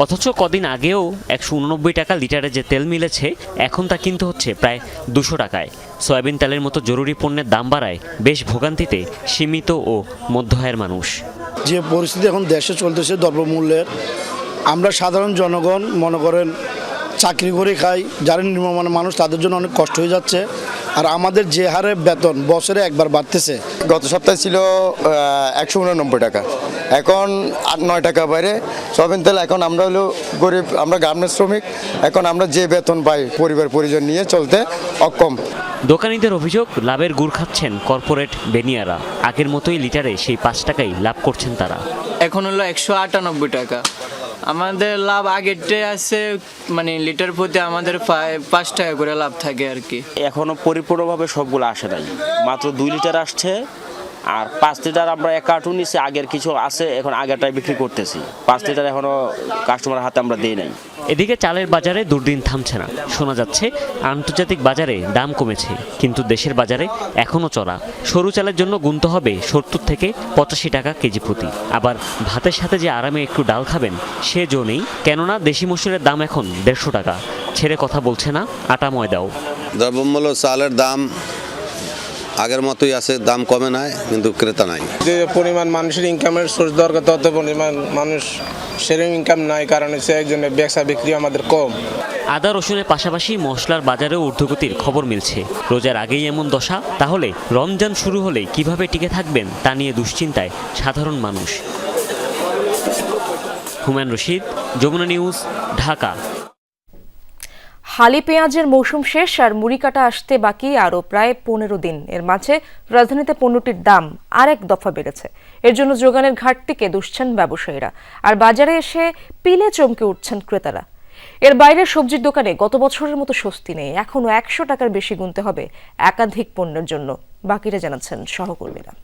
অথচ কদিন আগেও 189 টাকা লিটারে যে তেল মিলেছে, এখন তা কিনতে হচ্ছে প্রায় 200 টাকায়। সয়াবিন তেলের মতো জরুরি পণ্যের দাম বাড়ায় বেশ ভোগান্তিতে সীমিত ও মধ্য আয়ের মানুষ। যে পরিস্থিতি এখন দেশে চলতেছে দ্রব্যমূল্যের, আমরা সাধারণ জনগণ মনে করেন চাকরি করে খাই, যারা নিম্নমানের মানুষ তাদের জন্য অনেক কষ্ট হয়ে যাচ্ছে। আর আমাদের যে হারে বেতন বছরে একবার বাড়তেছে, গত সপ্তাহে ছিল 189 টাকা, এখন 8-9 টাকা বাইরে সয়াবিন তেল। এখন আমরা হলো গরিব, আমরা গার্মেন্টস শ্রমিক, এখন আমরা যে বেতন পাই পরিবার পরিজন নিয়ে চলতে অক্ষম। দোকানিদের অভিযোগ, লাভের গুড় খাচ্ছেন কর্পোরেট বেনিয়ারা। আগের মতোই লিটারে সেই 5 টাকাই লাভ করছেন তারা। এখন হলো 198 টাকা, আমাদের লাভ আগেরটাই আছে, মানে লিটার প্রতি আমাদের 5 টাকা করে লাভ থাকে আর কি। এখনো পরিপূর্ণভাবে সবগুলো আসে নাই, মাত্র 2 লিটার আসছে, আর 5 লিটার আমরা এক কার্টুন নিচ্ছি, আগের কিছু আছে, এখন আগেরটাই বিক্রি করতেছি। 5 লিটার এখনো কাস্টমারের হাতে আমরা দিই নাই। এদিকে চালের বাজারে দুর্দিন থামছে না। শোনা যাচ্ছে আন্তর্জাতিক বাজারে দাম কমেছে, কিন্তু দেশের বাজারে এখনও চড়া। সরু চালের জন্য গুনতে হবে 70 থেকে 85 টাকা কেজি প্রতি। আবার ভাতের সাথে যে আরামে একটু ডাল খাবেন সে জো নেই, কেননা দেশি মসুরের দাম এখন 150 টাকা। ছেড়ে কথা বলছে না আটা ময়দাও। দ্রব্যমূল্য চালের দাম আগের মতোই আছে, দাম কমে নাই, কিন্তু ক্রেতা নাই। যে পরিমাণ মানুষের ইনকামের সোর্স দরকার তত পরিমাণ মানুষ সেরকম ইনকাম নাই, কারণ হচ্ছে একজনের ব্যবসা বিক্রি আমাদের কম। আদা রসুনের পাশাপাশি মশলার বাজারেও ঊর্ধ্বগতির খবর মিলছে। রোজার আগেই এমন দশা, তাহলে রমজান শুরু হলে কিভাবে টিকে থাকবেন তা নিয়ে দুশ্চিন্তায় সাধারণ মানুষ। হুমায়ুন রশিদ, যমুনা নিউজ, ঢাকা। হালি পেঁয়াজের মৌসুম শেষ আর মুড়ি কাটা আসতে বাকি আরও প্রায় 15 দিন। এর মাঝে রাজধানীতে পণ্যটির দাম আরেক দফা বেড়েছে। এর জন্য যোগানের ঘাটতিকে দুষছেন ব্যবসায়ীরা, আর বাজারে এসে পিলে চমকে উঠছেন ক্রেতারা। এর বাইরে সবজির দোকানে গত বছরের মতো স্বস্তি নেই। এখনও 100 টাকার বেশি গুনতে হবে একাধিক পণ্যের জন্য। বাকিরা জানাচ্ছেন সহকর্মীরা।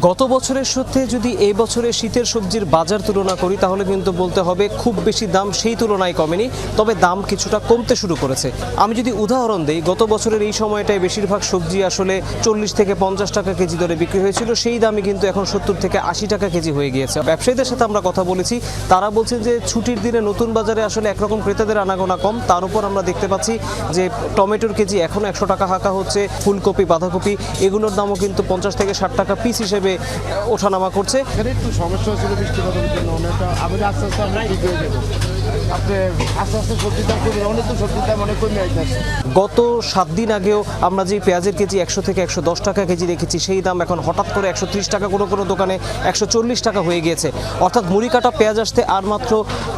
গত বছরের সাথে যদি এই বছরের শীতের সবজির বাজার তুলনা করি তাহলে কিন্তু বলতে হবে খুব বেশি দাম সেই তুলনায় কমেনি, তবে দাম কিছুটা কমতে শুরু করেছে। আমি যদি উদাহরণ দিই, গত বছরের এই সময়টায় বেশিরভাগ সবজি আসলে 40 থেকে 50 টাকা কেজি দরে বিক্রি হয়েছিল, সেই দামই কিন্তু এখন 70 থেকে 80 টাকা কেজি হয়ে গিয়েছে। ব্যবসায়ীদের সাথে আমরা কথা বলেছি, তারা বলছেন যে ছুটির দিনে নতুন বাজারে আসলে একরকম ক্রেতাদের আনাগোনা কম, তার উপর আমরা দেখতে পাচ্ছি যে টমেটোর কেজি এখন 100 টাকা হাঁকা হচ্ছে। ফুলকপি, বাঁধাকপি এগুলোর দামও কিন্তু 50 থেকে 60 টাকা পিস হিসেবে ওঠানামা করছে। একটু সমস্যা হচ্ছিল বৃষ্টিপাতের জন্য, অনেকটা আবার আস্তে আস্তে আমরা ঠিক হয়ে যাবো। আস্তে আস্তে সবজির দাম কমে, অনেক তো সবজির দাম অনেক কমে আসছে। গত 7 দিন আগেও আমরা যে পেঁয়াজের কেজি 100 থেকে 110 টাকা কেজি দেখেছি, সেই দাম এখন হঠাৎ করে 130 টাকা, কোনো কোনো দোকানে 140 টাকা হয়ে গিয়েছে। অর্থাৎ মুড়ি কাটা পেঁয়াজ আসতে আর মাত্র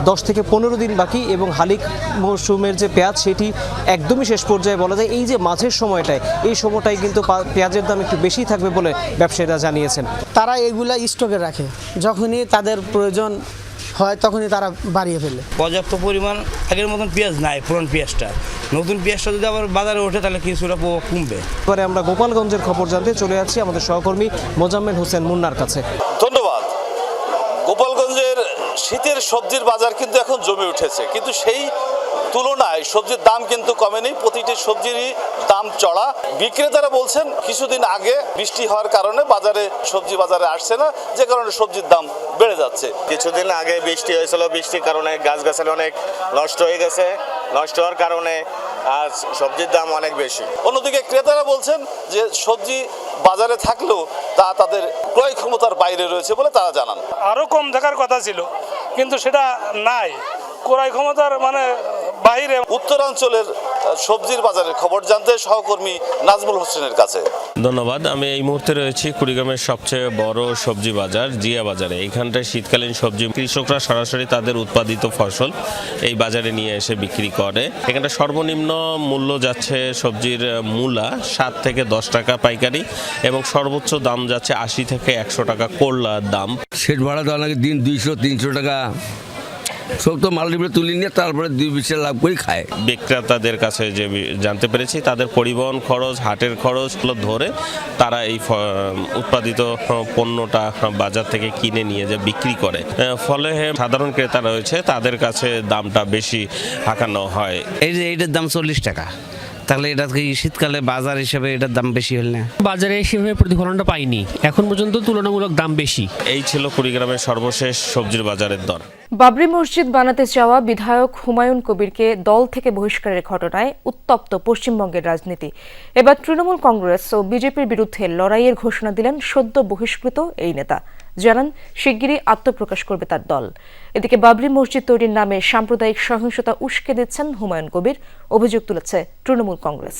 10 থেকে 15 দিন বাকি, এবং হালিক মৌসুমের যে পেঁয়াজ সেটি একদমই শেষ পর্যায়ে বলা যায়। এই যে মাঝের সময়টায়, এই সময়টায় কিন্তু পেঁয়াজের দাম একটু বেশি থাকবে বলে ব্যবসায়ীরা জানিয়েছেন। তারা এগুলা স্টকে রাখে, যখনই তাদের প্রয়োজন হয় তখনই তারা বাড়িয়ে ফেলে। পর্যাপ্ত পরিমাণ আগের মতন পেঁয়াজ নাই, পুরনো পেঁয়াজটা। নতুন পেঁয়াজটা যদি আবার বাজারে ওঠে তাহলে কিছুটা কমবে। এবারে আমরা গোপালগঞ্জের খবর জানতে চলে যাচ্ছি আমাদের সহকর্মী মোজাম্মেল হোসেন মুন্নার কাছে। ধন্যবাদ। গোপালগঞ্জের শীতের সবজির বাজার কিন্তু এখন জমে উঠেছে, কিন্তু সেই তুলনায় সবজির দাম কিন্তু কমেনি। প্রতিটি সবজিরই দাম চড়া। বিক্রেতারা বলছেন কিছুদিন আগে বৃষ্টি হওয়ার কারণে সবজি বাজারে আসছে না, যে কারণে সবজির দাম বেড়ে যাচ্ছে। কিছুদিন আগে বৃষ্টি হয়েছিল, বৃষ্টির কারণে গাছগাছালি অনেক নষ্ট হয়ে গেছে, নষ্ট হওয়ার কারণে আর সবজির দাম অনেক বেশি। অন্যদিকে ক্রেতারা বলছেন যে সবজি বাজারে থাকলেও তা তাদের ক্রয় ক্ষমতার বাইরে রয়েছে বলে তারা জানান। আরও কম থাকার কথা ছিল, কিন্তু সেটা নাই, ক্রয় ক্ষমতার বাইরে। উত্তরাঞ্চলের সবজির বাজারের খবর জানতে সহকর্মী নাজমুল হোসেনের কাছে। ধন্যবাদ। আমি এই মুহূর্তে রয়েছি কুড়িগ্রামের সবচেয়ে বড় সবজি বাজার জিয়া বাজারে। এইখানটায় শীতকালীন সবজি কৃষকরা সরাসরি তাদের উৎপাদিত ফসল এই বাজারে নিয়ে এসে বিক্রি করে। এখানটা সর্বনিম্ন মূল্য যাচ্ছে সবজির মূলা 7 থেকে 10 টাকা পাইকারি, এবং সর্বোচ্চ দাম যাচ্ছে 80 থেকে 100 টাকা করলার দাম। সেট ভাড়া তো অনেক দিন 200-300 টাকা, সব তো মাল তুলে নিয়ে তারপরে 2 লাভ করে খায়। বিক্রেতাদের কাছে যে জানতে পেরেছি, তাদের পরিবহন খরচ, হাটের খরচগুলো ধরে তারা এই উৎপাদিত পণ্যটা বাজার থেকে কিনে নিয়ে যে বিক্রি করে, ফলে সাধারণ ক্রেতা রয়েছে তাদের কাছে দামটা বেশি হাঁকানো হয়। এইটার দাম 40 টাকা, তাহলে এটা শীতকালে বাজার হিসেবে এটার দাম বেশি হল না। বাজারে সেভাবে প্রতিফলনটা পাইনি, এখন পর্যন্ত তুলনামূলক দাম বেশি। এই ছিল কুড়িগ্রামের সর্বশেষ সবজির বাজারের দর। বাবরি মসজিদ বানাতে চাওয়া বিধায়ক হুমায়ুন কবিরকে দল থেকে বহিষ্কারের ঘটনায় উত্তপ্ত পশ্চিমবঙ্গের রাজনীতি। এবার তৃণমূল কংগ্রেস ও বিজেপির বিরুদ্ধে লড়াইয়ের ঘোষণা দিলেন সদ্য বহিষ্কৃত এই নেতা। জানান শিগগিরই আত্মপ্রকাশ করবে তার দল। এদিকে বাবরি মসজিদ তৈরির নামে সাম্প্রদায়িক সহিংসতা উস্কে দিচ্ছেন হুমায়ুন কবির, অভিযোগ তুলেছে তৃণমূল কংগ্রেস।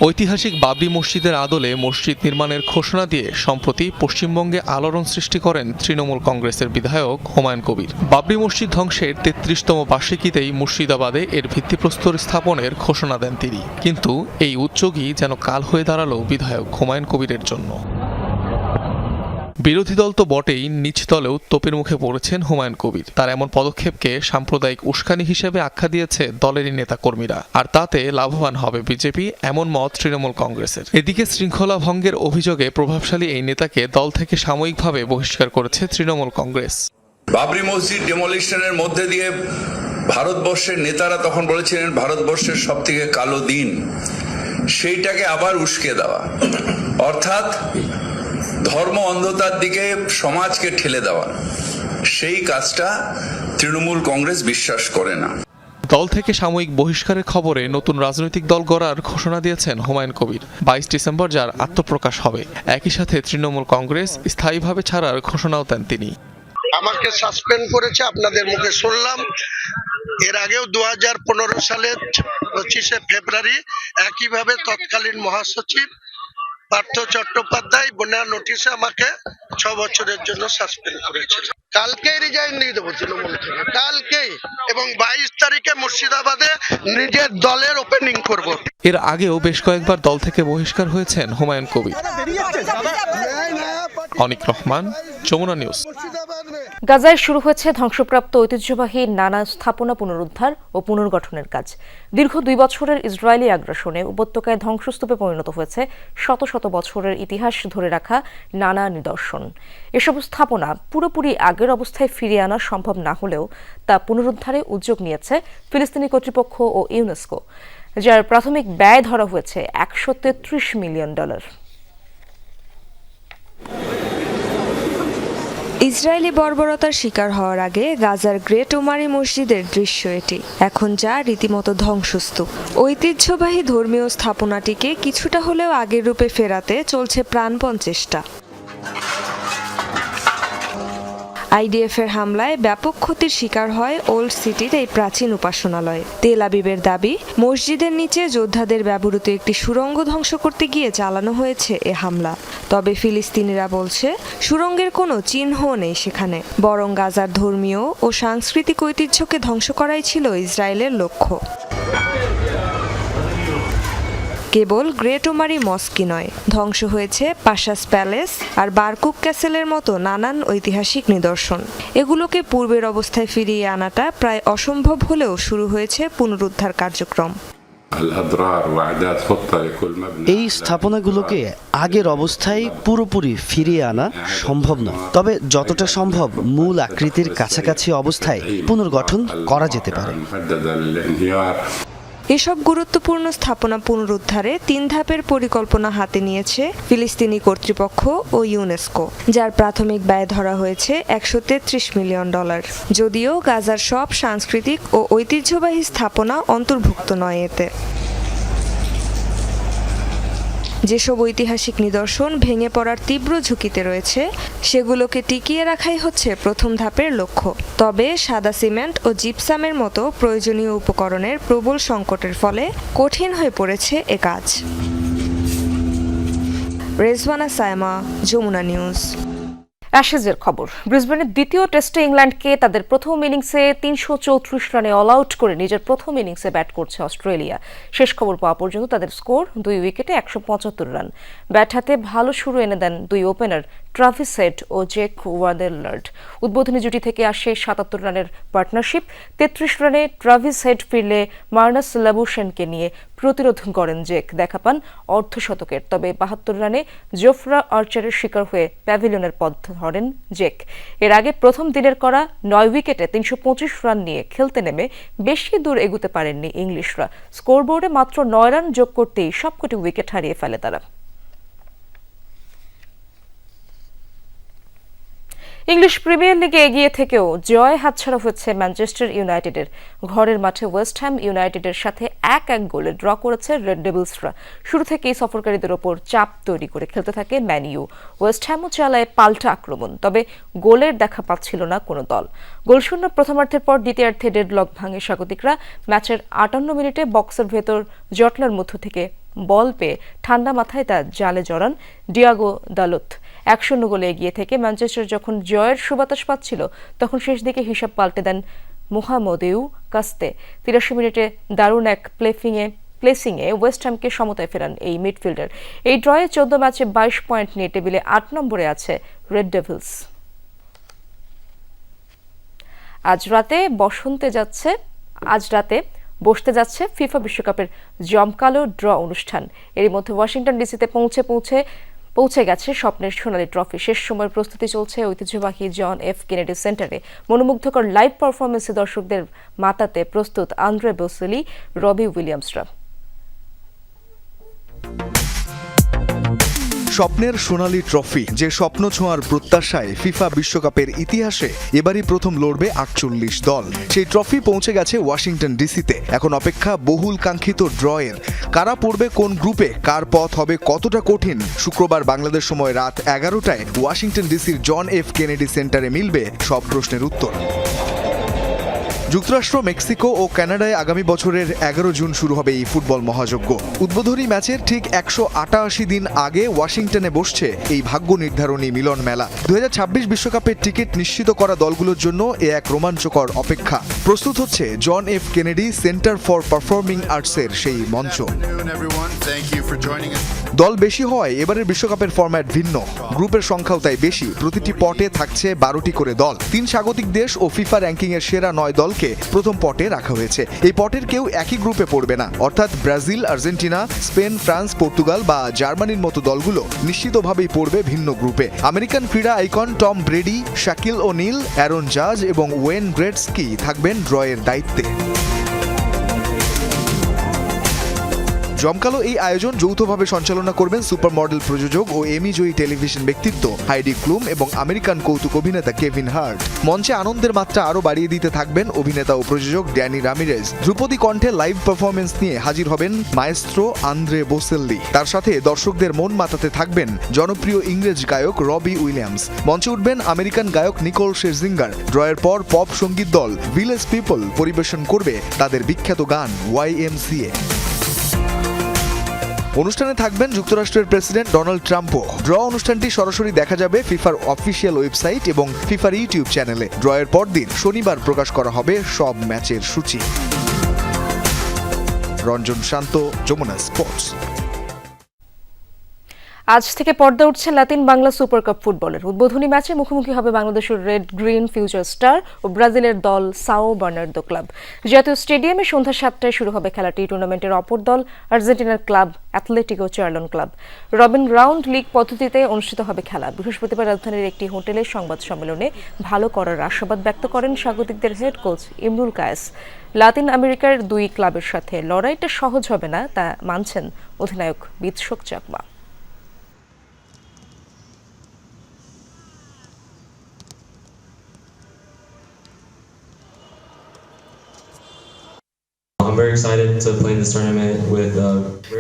ঐতিহাসিক বাবরি মসজিদের আদলে মসজিদ নির্মাণের ঘোষণা দিয়ে সম্প্রতি পশ্চিমবঙ্গে আলোড়ন সৃষ্টি করেন তৃণমূল কংগ্রেসের বিধায়ক হুমায়ুন কবির। বাবরি মসজিদ ধ্বংসের 33তম বার্ষিকীতেই মুর্শিদাবাদে এর ভিত্তিপ্রস্তর স্থাপনের ঘোষণা দেন তিনি। কিন্তু এই উদ্যোগই যেন কাল হয়ে দাঁড়ালো বিধায়ক হুমায়ুন কবিরের জন্য। বিরোধী দল তো বটেই, নিজ দলেও তোপের মুখে পড়েছেন হুমায়ুন কবির। তার এমন পদক্ষেপকে সাম্প্রদায়িক উস্কানি হিসেবে আখ্যা দিয়েছে দলেরই নেতাকর্মীরা। আর তাতে লাভবান হবে বিজেপি, এমন মত তৃণমূল কংগ্রেসের। এদিকে শৃঙ্খলা ভঙ্গের অভিযোগে প্রভাবশালী এই নেতাকে দল থেকে সাময়িকভাবে বহিষ্কার করেছে তৃণমূল কংগ্রেস। বাবরি মসজিদ ডেমোলিশনের মধ্যে দিয়ে ভারতবর্ষের নেতারা তখন বলেছিলেন ভারতবর্ষের সবথেকে কালো দিন, সেইটাকে আবার উস্কে দেওয়া, অর্থাৎ ধর্ম অন্ধতার দিকে সমাজকে ঠেলে দেওয়া, সেই কাজটা তৃণমূল কংগ্রেস বিশ্বাস করে না। দল থেকে সাময়িক বহিষ্কারের খবরে নতুন রাজনৈতিক দল গড়ার ঘোষণা দিয়েছেন হুমায়ুন কবির। 22 ডিসেম্বর যার আত্মপ্রকাশ হবে। একই সাথে তৃণমূল কংগ্রেস স্থায়ীভাবে ছাড়ার ঘোষণাও দেন তিনি। আমাকে সাসপেন্ড করেছে, আপনাদের মুখে শুনলাম। এর আগেও 2015 সালের 25শে ফেব্রুয়ারি একইভাবে তৎকালীন মহাসচিব পার্থ চট্টোপাধ্যায় বিনা নোটিশে আমাকে 6 বছরের জন্য সাসপেন্ড করেছে। কালকেই রিজাইন দিয়ে দেবো তৃণমূল থেকে, কালকেই, এবং 22 তারিখে মুর্শিদাবাদে নিজের দলের ওপেনিং করব। এর আগেও বেশ কয়েকবার দল থেকে বহিষ্কার হয়েছেন হুমায়ুন কবির। অনিক রহমান, যমুনা নিউজ। গাজায় শুরু হয়েছে ধ্বংসপ্রাপ্ত ঐতিহ্যবাহী নানা স্থাপনা পুনরুদ্ধার ও পুনর্গঠনের কাজ। দীর্ঘ 2 বছরের ইসরায়েলি আগ্রাসনে উপত্যকায় ধ্বংসস্তূপে পরিণত হয়েছে শত শত বছরের ইতিহাস ধরে রাখা নানা নিদর্শন। এসব স্থাপনা পুরোপুরি আগের অবস্থায় ফিরিয়ে আনা সম্ভব না হলেও তা পুনরুদ্ধারে উদ্যোগ নিয়েছে ফিলিস্তিনি কর্তৃপক্ষ ও ইউনেস্কো, যার প্রাথমিক ব্যয় ধরা হয়েছে $133 মিলিয়ন। ইসরায়েলি বর্বরতার শিকার হওয়ার আগে গাজার গ্রেট ওমারি মসজিদের দৃশ্য এটি। এখন যা রীতিমতো ধ্বংসস্তূপ। ঐতিহ্যবাহী ধর্মীয় স্থাপনাটিকে কিছুটা হলেও আগের রূপে ফেরাতে চলছে প্রাণপণ চেষ্টা। আইডিএফ এর হামলায় ব্যাপক ক্ষতির শিকার হয় ওল্ড সিটির এই প্রাচীন উপাসনালয়। তেল আবিবের দাবি, মসজিদের নিচে যোদ্ধাদের ব্যবহৃত একটি সুড়ঙ্গ ধ্বংস করতে গিয়ে চালানো হয়েছে এ হামলা। তবে ফিলিস্তিনিরা বলছে সুড়ঙ্গের কোনো চিহ্নও নেই সেখানে, বরং গাজার ধর্মীয় ও সাংস্কৃতিক ঐতিহ্যকে ধ্বংস করাই ছিল ইসরায়েলের লক্ষ্য। কেবল গ্রেট ওমারি মস্কি নয়, ধ্বংস হয়েছে পাশাস প্যালেস আর বারকুক ক্যাসেলের মতো নানান ঐতিহাসিক নিদর্শন। এগুলোকে পূর্বের অবস্থায় ফিরিয়ে আনাটা প্রায় অসম্ভব হলেও শুরু হয়েছে পুনরুদ্ধার কার্যক্রম। এই স্থাপনাগুলোকে আগের অবস্থায় পুরোপুরি ফিরিয়ে আনা সম্ভব নয়, তবে যতটা সম্ভব মূল আকৃতির কাছাকাছি অবস্থায় পুনর্গঠন করা যেতে পারে। এসব গুরুত্বপূর্ণ স্থাপনা পুনরুদ্ধারে 3 ধাপের পরিকল্পনা হাতে নিয়েছে ফিলিস্তিনি কর্তৃপক্ষ ও ইউনেস্কো, যার প্রাথমিক ব্যয় ধরা হয়েছে $133 মিলিয়ন। যদিও গাজার সব সাংস্কৃতিক ও ঐতিহ্যবাহী স্থাপনা অন্তর্ভুক্ত নয় এতে। যেসব ঐতিহাসিক নিদর্শন ভেঙে পড়ার তীব্র ঝুঁকিতে রয়েছে সেগুলোকে টিকিয়ে রাখাই হচ্ছে প্রথম ধাপের লক্ষ্য। তবে সাদা সিমেন্ট ও জিপসামের মতো প্রয়োজনীয় উপকরণের প্রবল সংকটের ফলে কঠিন হয়ে পড়েছে এ কাজ। রেজওয়ানা সায়মা, যমুনা নিউজ। অ্যাশেজের খবর। ব্রিসবেনের দ্বিতীয় টেস্টে ইংল্যান্ডকে তাদের প্রথম ইনিংসে 334 রানে অল আউট করে নিজের প্রথম ইনিংসে ব্যাট করছে অস্ট্রেলিয়া। শেষ খবর পাওয়া পর্যন্ত তাদের স্কোর 2 উইকেটে 175 রান। ব্যাট হাতে ভালো শুরু এনে দেন 2 ওপেনার ট্রাভিস হেড ও জেক ওয়ার্ডেলার্ড। উদ্বোধনী জুটি থেকে আসে 77 রানের পার্টনারশিপ। 33 রানে ট্রাভিস হেড ফিরলে মার্নাস লাবুশেনকে নিয়ে প্রতিরোধ করেন জেক, দেখা পান অর্ধশতকের। তবে 72 রানে জোফরা আর্চারের শিকার হয়ে প্যাভিলিয়নের পথ ধরেন জেক। এর আগে প্রথম দিনের করা 9 উইকেটে 325 রান নিয়ে খেলতে নেমে বেশি দূর এগুতে পারেননি ইংলিশরা। স্কোরবোর্ডে মাত্র 9 রান যোগ করতেই সবকটি উইকেট হারিয়ে ফেলে তারা। ইংলিশ প্রিমিয়ার লিগে এগিয়ে থেকেও জয় হাতছাড়া হচ্ছে ম্যানচেস্টার ইউনাইটেডের। ঘরের মাঠে ওয়েস্ট হ্যাম ইউনাইটেডের সাথে 1-1 গোলে ড্র করেছে রেড ডেভিলসরা। শুরু থেকেই সফরকারীদের ওপর চাপ তৈরি করে খেলতে থাকে ম্যান ইউ। ওয়েস্ট হ্যামও চালায় পাল্টা আক্রমণ, তবে গোলের দেখা পাচ্ছিল না কোনো দল। গোলশূন্য প্রথমার্ধের পর দ্বিতীয়ার্ধে ডেডলক ভাঙে স্বাগতিকরা। ম্যাচের 58 মিনিটে বক্সের ভেতর জটলার মধ্য থেকে বল পেয়ে ঠান্ডা মাথায় তা জালে জড়ান ডিয়াগো দালোত। 1-0 গোলে এগিয়ে থেকে ম্যানচেস্টার যখন জয়ের সুবাতাস পাচ্ছিল তখন শেষ দিকে হিসাব পাল্টে দেন মোহামেদউ কাস্তে। 83 মিনিটে দারুণ এক প্লেফিংয়ে প্লেসিংয়ে ওয়েস্ট হ্যামকে সমতায় ফেরান এই মিডফিল্ডার। এই ড্রয়ে 14 ম্যাচে 22 পয়েন্ট নিয়ে টেবিলে 8 নম্বরে আছে রেড ডেভিলস। আজ রাতে বসতে যাচ্ছে ফিফা বিশ্বকাপের জমকালো ড্র অনুষ্ঠান। এরই মধ্যে ওয়াশিংটন ডিসিতে পৌঁছে গেছে স্বপ্নের সোনালী ট্রফি। শেষ সময়ের প্রস্তুতি চলছে ঐতিহ্যবাহী জন এফ কেনেডি সেন্টারে। মনোমুগ্ধকর লাইভ পারফরমেন্সে দর্শকদের মাতাতে প্রস্তুত আন্দ্রে বোসেলি, রবি উইলিয়ামসরা। স্বপ্নের সোনালী ট্রফি, যে স্বপ্ন ছোঁয়ার প্রত্যাশায় ফিফা বিশ্বকাপের ইতিহাসে এবারই প্রথম লড়বে 48 দল। সেই ট্রফি পৌঁছে গেছে ওয়াশিংটন ডিসিতে। এখন অপেক্ষা বহুল কাঙ্ক্ষিত ড্রয়ের। কারা পড়বে কোন গ্রুপে, কার পথ হবে কতটা কঠিন, শুক্রবার বাংলাদেশ সময় রাত 11টায় ওয়াশিংটন ডিসির জন এফ কেনেডি সেন্টারে মিলবে সব প্রশ্নের উত্তর। যুক্তরাষ্ট্র, মেক্সিকো ও কানাডায় আগামী বছরের 11 জুন শুরু হবে এই ফুটবল মহাযজ্ঞ। উদ্বোধনী ম্যাচের ঠিক 188 দিন আগে ওয়াশিংটনে বসছে এই ভাগ্য নির্ধারণী মিলন মেলা। 2026 বিশ্বকাপের টিকিট নিশ্চিত করা দলগুলোর জন্য এ এক রোমাঞ্চকর অপেক্ষা। প্রস্তুত হচ্ছে John F Kennedy Center for performing আর্টসের সেই মঞ্চ। দল বেশি হয় এবারের বিশ্বকাপের ফরম্যাট ভিন্ন, গ্রুপের সংখ্যাও তাই বেশি। প্রতিটি পটে থাকছে 12টি করে দল। 3 স্বাগতিক দেশ ও ফিফা র্যাঙ্কিংয়ের সেরা 9 দলকে প্রথম পটে রাখা হয়েছে। এই পটের কেউ একই গ্রুপে পড়বে না, অর্থাৎ Brazil, Argentina, Spain, France, Portugal বা জার্মানির মতো দলগুলো নিশ্চিতভাবেই পড়বে ভিন্ন গ্রুপে। আমেরিকান ক্রীড়া icon Tom Brady, Shakil O'Neill, Aaron জাজ এবং ওয়েন গ্রেটস্কি থাকবেন ড্রয়ের দায়িত্বে। জমকালো এই আয়োজন যৌথভাবে সঞ্চালনা করবেন সুপার মডেল প্রযোজক ও এমি জয়ী টেলিভিশন ব্যক্তিত্ব হাইডি ক্লুম এবং আমেরিকান কৌতুক অভিনেতা কেভিন হার্ট। মঞ্চে আনন্দের মাত্রা আরও বাড়িয়ে দিতে থাকবেন অভিনেতা ও প্রযোজক ড্যানি রামিরেজ। ধ্রুপদী কণ্ঠে লাইভ পারফরমেন্স নিয়ে হাজির হবেন মায়েস্ট্রো আন্দ্রে বোসেল্লি। তার সাথে দর্শকদের মন মাতাতে থাকবেন জনপ্রিয় ইংরেজ গায়ক রবি উইলিয়ামস। মঞ্চে উঠবেন আমেরিকান গায়ক নিকোল শেরজিঙ্গার। ড্রয়ের পর পপ সঙ্গীত দল ভিলেজ পিপল পরিবেশন করবে তাদের বিখ্যাত গান YMCA। অনুষ্ঠানে থাকবেন যুক্তরাষ্ট্রের প্রেসিডেন্ট ডোনাল্ড ট্রাম্পও। ড্র অনুষ্ঠানটি সরাসরি দেখা যাবে ফিফার অফিসিয়াল ওয়েবসাইট এবং ফিফার ইউটিউব চ্যানেলে। ড্রয়ের পরদিন শনিবার প্রকাশ করা হবে সব ম্যাচের সূচি। রঞ্জন শান্ত, যমুনা স্পোর্টস। আজ থেকে পর্দা উঠছে লাতিন বাংলা সুপার কাপ ফুটবলের। উদ্বোধনী ম্যাচে মুখোমুখি হবে বাংলাদেশের রেড গ্রিন ফিউচার স্টার ও ব্রাজিলের দল সাও বার্নার্দো ক্লাব। জাতীয় স্টেডিয়ামে সন্ধ্যা 7টায় শুরু হবে খেলাটি। টুর্নামেন্টের অপর দল আর্জেন্টিনার club Atletico চার্লন club. Robin round league পদ্ধতিতে অনুষ্ঠিত হবে খেলা। বৃহস্পতিবার রাজধানীর একটি হোটেলের সংবাদ সম্মেলনে ভালো করার আশাবাদ ব্যক্ত করেন স্বাগতিকদের হেড কোচ ইমরুল কায়েস। লাতিন আমেরিকার 2 ক্লাবের সাথে লড়াইটা সহজ হবে না তা মানছেন অধিনায়ক বিৎশোক চাকমা।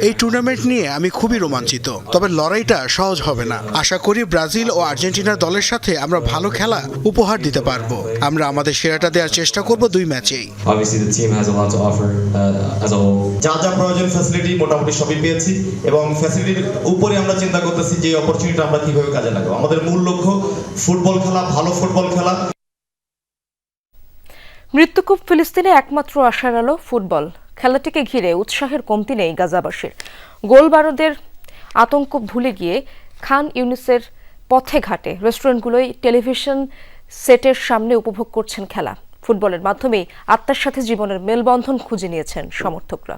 এই টুর্নামেন্ট নিয়ে আমি খুবই রোমাঞ্চিত, তবে লড়াইটা সহজ হবে না। আশা করি ব্রাজিল ও আর্জেন্টিনার দলের সাথে আমরা ভালো খেলা উপহার দিতে পারবো। আমরা আমাদের সেরাটা দেওয়ার চেষ্টা করব 2 ম্যাচেই। যা যা প্রয়োজন ফ্যাসিলিটি মোটামুটি সবই পেয়েছি এবং ফ্যাসিলিটির উপরে আমরা চিন্তা করতেছি যে অপরচুনিটি আমরা কিভাবে কাজে লাগাবো। আমাদের মূল লক্ষ্য ফুটবল খেলা, ভালো ফুটবল খেলা। মৃত্যুকূপ ফিলিস্তিনে একমাত্র আশার আলো ফুটবল। খেলাটিকে ঘিরে উৎসাহের কমতি নেই গাজাবাসীর। গোলবারুদের আতঙ্ক ভুলে গিয়ে খান ইউনিসের পথে ঘাটে রেস্টুরেন্টগুলোয় টেলিভিশন সেটের সামনে উপভোগ করছেন খেলা। ফুটবলের মাধ্যমেই আত্মার সাথে জীবনের মেলবন্ধন খুঁজে নিয়েছেন সমর্থকরা।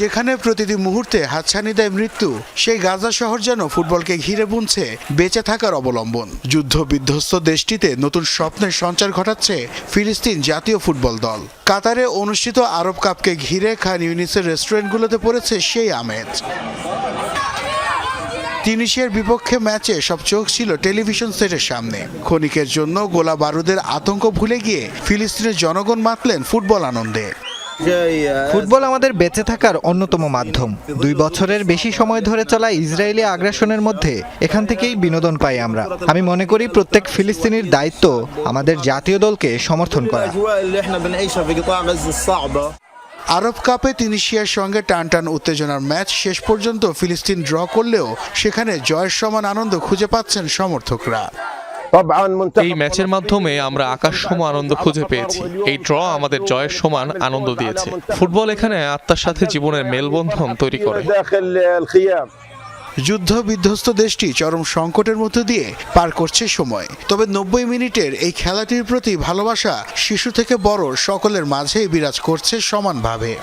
যেখানে প্রতিটি মুহূর্তে হাতছানি দেয় মৃত্যু, সেই গাজা শহর যেন ফুটবলকে ঘিরে বুনছে বেঁচে থাকার অবলম্বন। যুদ্ধ বিধ্বস্ত দেশটিতে নতুন স্বপ্নের সঞ্চার ঘটাচ্ছে ফিলিস্তিন জাতীয় ফুটবল দল। কাতারে অনুষ্ঠিত আরব কাপকে ঘিরে খান ইউনিসের রেস্টুরেন্টগুলোতে পড়েছে সেই আমেজ। তিউনিসিয়ার বিপক্ষে ম্যাচে সব চোখ ছিল টেলিভিশন সেটের সামনে। ক্ষণিকের জন্য গোলা বারুদের আতঙ্ক ভুলে গিয়ে ফিলিস্তিনের জনগণ মাতলেন ফুটবল আনন্দে। ফুটবল আমাদের বেঁচে থাকার অন্যতম মাধ্যম। 2 বছরের বেশি সময় ধরে চলা ইসরায়েলি আগ্রাসনের মধ্যে এখান থেকেই বিনোদন পাই আমরা। আমি মনে করি প্রত্যেক ফিলিস্তিনির দায়িত্ব আমাদের জাতীয় দলকে সমর্থন করা। আরব কাপে তিউনিসিয়ার সঙ্গে টানটান উত্তেজনার ম্যাচ শেষ পর্যন্ত ফিলিস্তিন ড্র করলেও সেখানে জয়ের সমান আনন্দ খুঁজে পাচ্ছেন সমর্থকরা। এই ম্যাচের মাধ্যমে আমরা আকাশ সম আনন্দ খুঁজে পেয়েছি। এই ড্র আমাদের জয়ের সমান আনন্দ দিয়েছে। ফুটবল এখানে আত্মার সাথে জীবনের মেলবন্ধন তৈরি করে। যুদ্ধ বিধ্বস্ত দেশটি চরম সংকটের মধ্য দিয়ে পার করছে সময়। তবে 90 মিনিটের এই খেলাটির প্রতি ভালোবাসা শিশু থেকে বড় সকলের মাঝেই বিরাজ করছে সমানভাবে।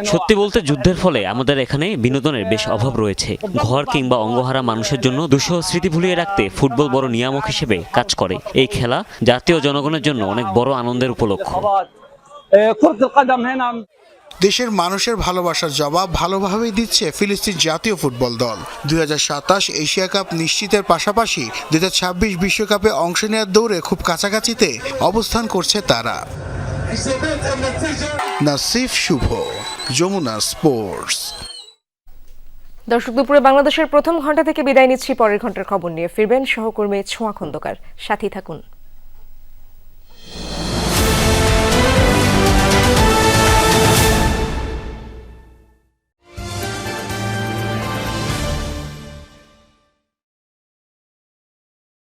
সত্যি বলতে যুদ্ধের ফলে আমাদের এখানে বিনোদনের বেশ অভাব রয়েছে। ঘর কিংবা অঙ্গহারা মানুষের জন্য দুঃসহ স্মৃতি ভুলিয়ে রাখতে ফুটবল বড় নিয়ামক হিসেবে কাজ করে। এই খেলা জাতীয় জনগণের জন্য অনেক বড় আনন্দের উপলক্ষ। দেশের মানুষের ভালোবাসার জবাব ভালোভাবেই দিচ্ছে ফিলিস্তিন জাতীয় ফুটবল দল। 2027 এশিয়া কাপ নিশ্চিতের পাশাপাশি 2026 বিশ্বকাপে অংশ নেওয়ার দৌড়ে খুব কাছাকাছিতে অবস্থান করছে তারা। নাসিফ শুভ, যমুনা স্পোর্টস। দর্শক, দুপুরে বাংলাদেশের প্রথম ঘন্টা থেকে বিদায় নিচ্ছি। পরের ঘন্টার খবর নিয়ে ফিরবেন সহকর্মী ছোঁয়া খন্দকার। সাথী থাকুন।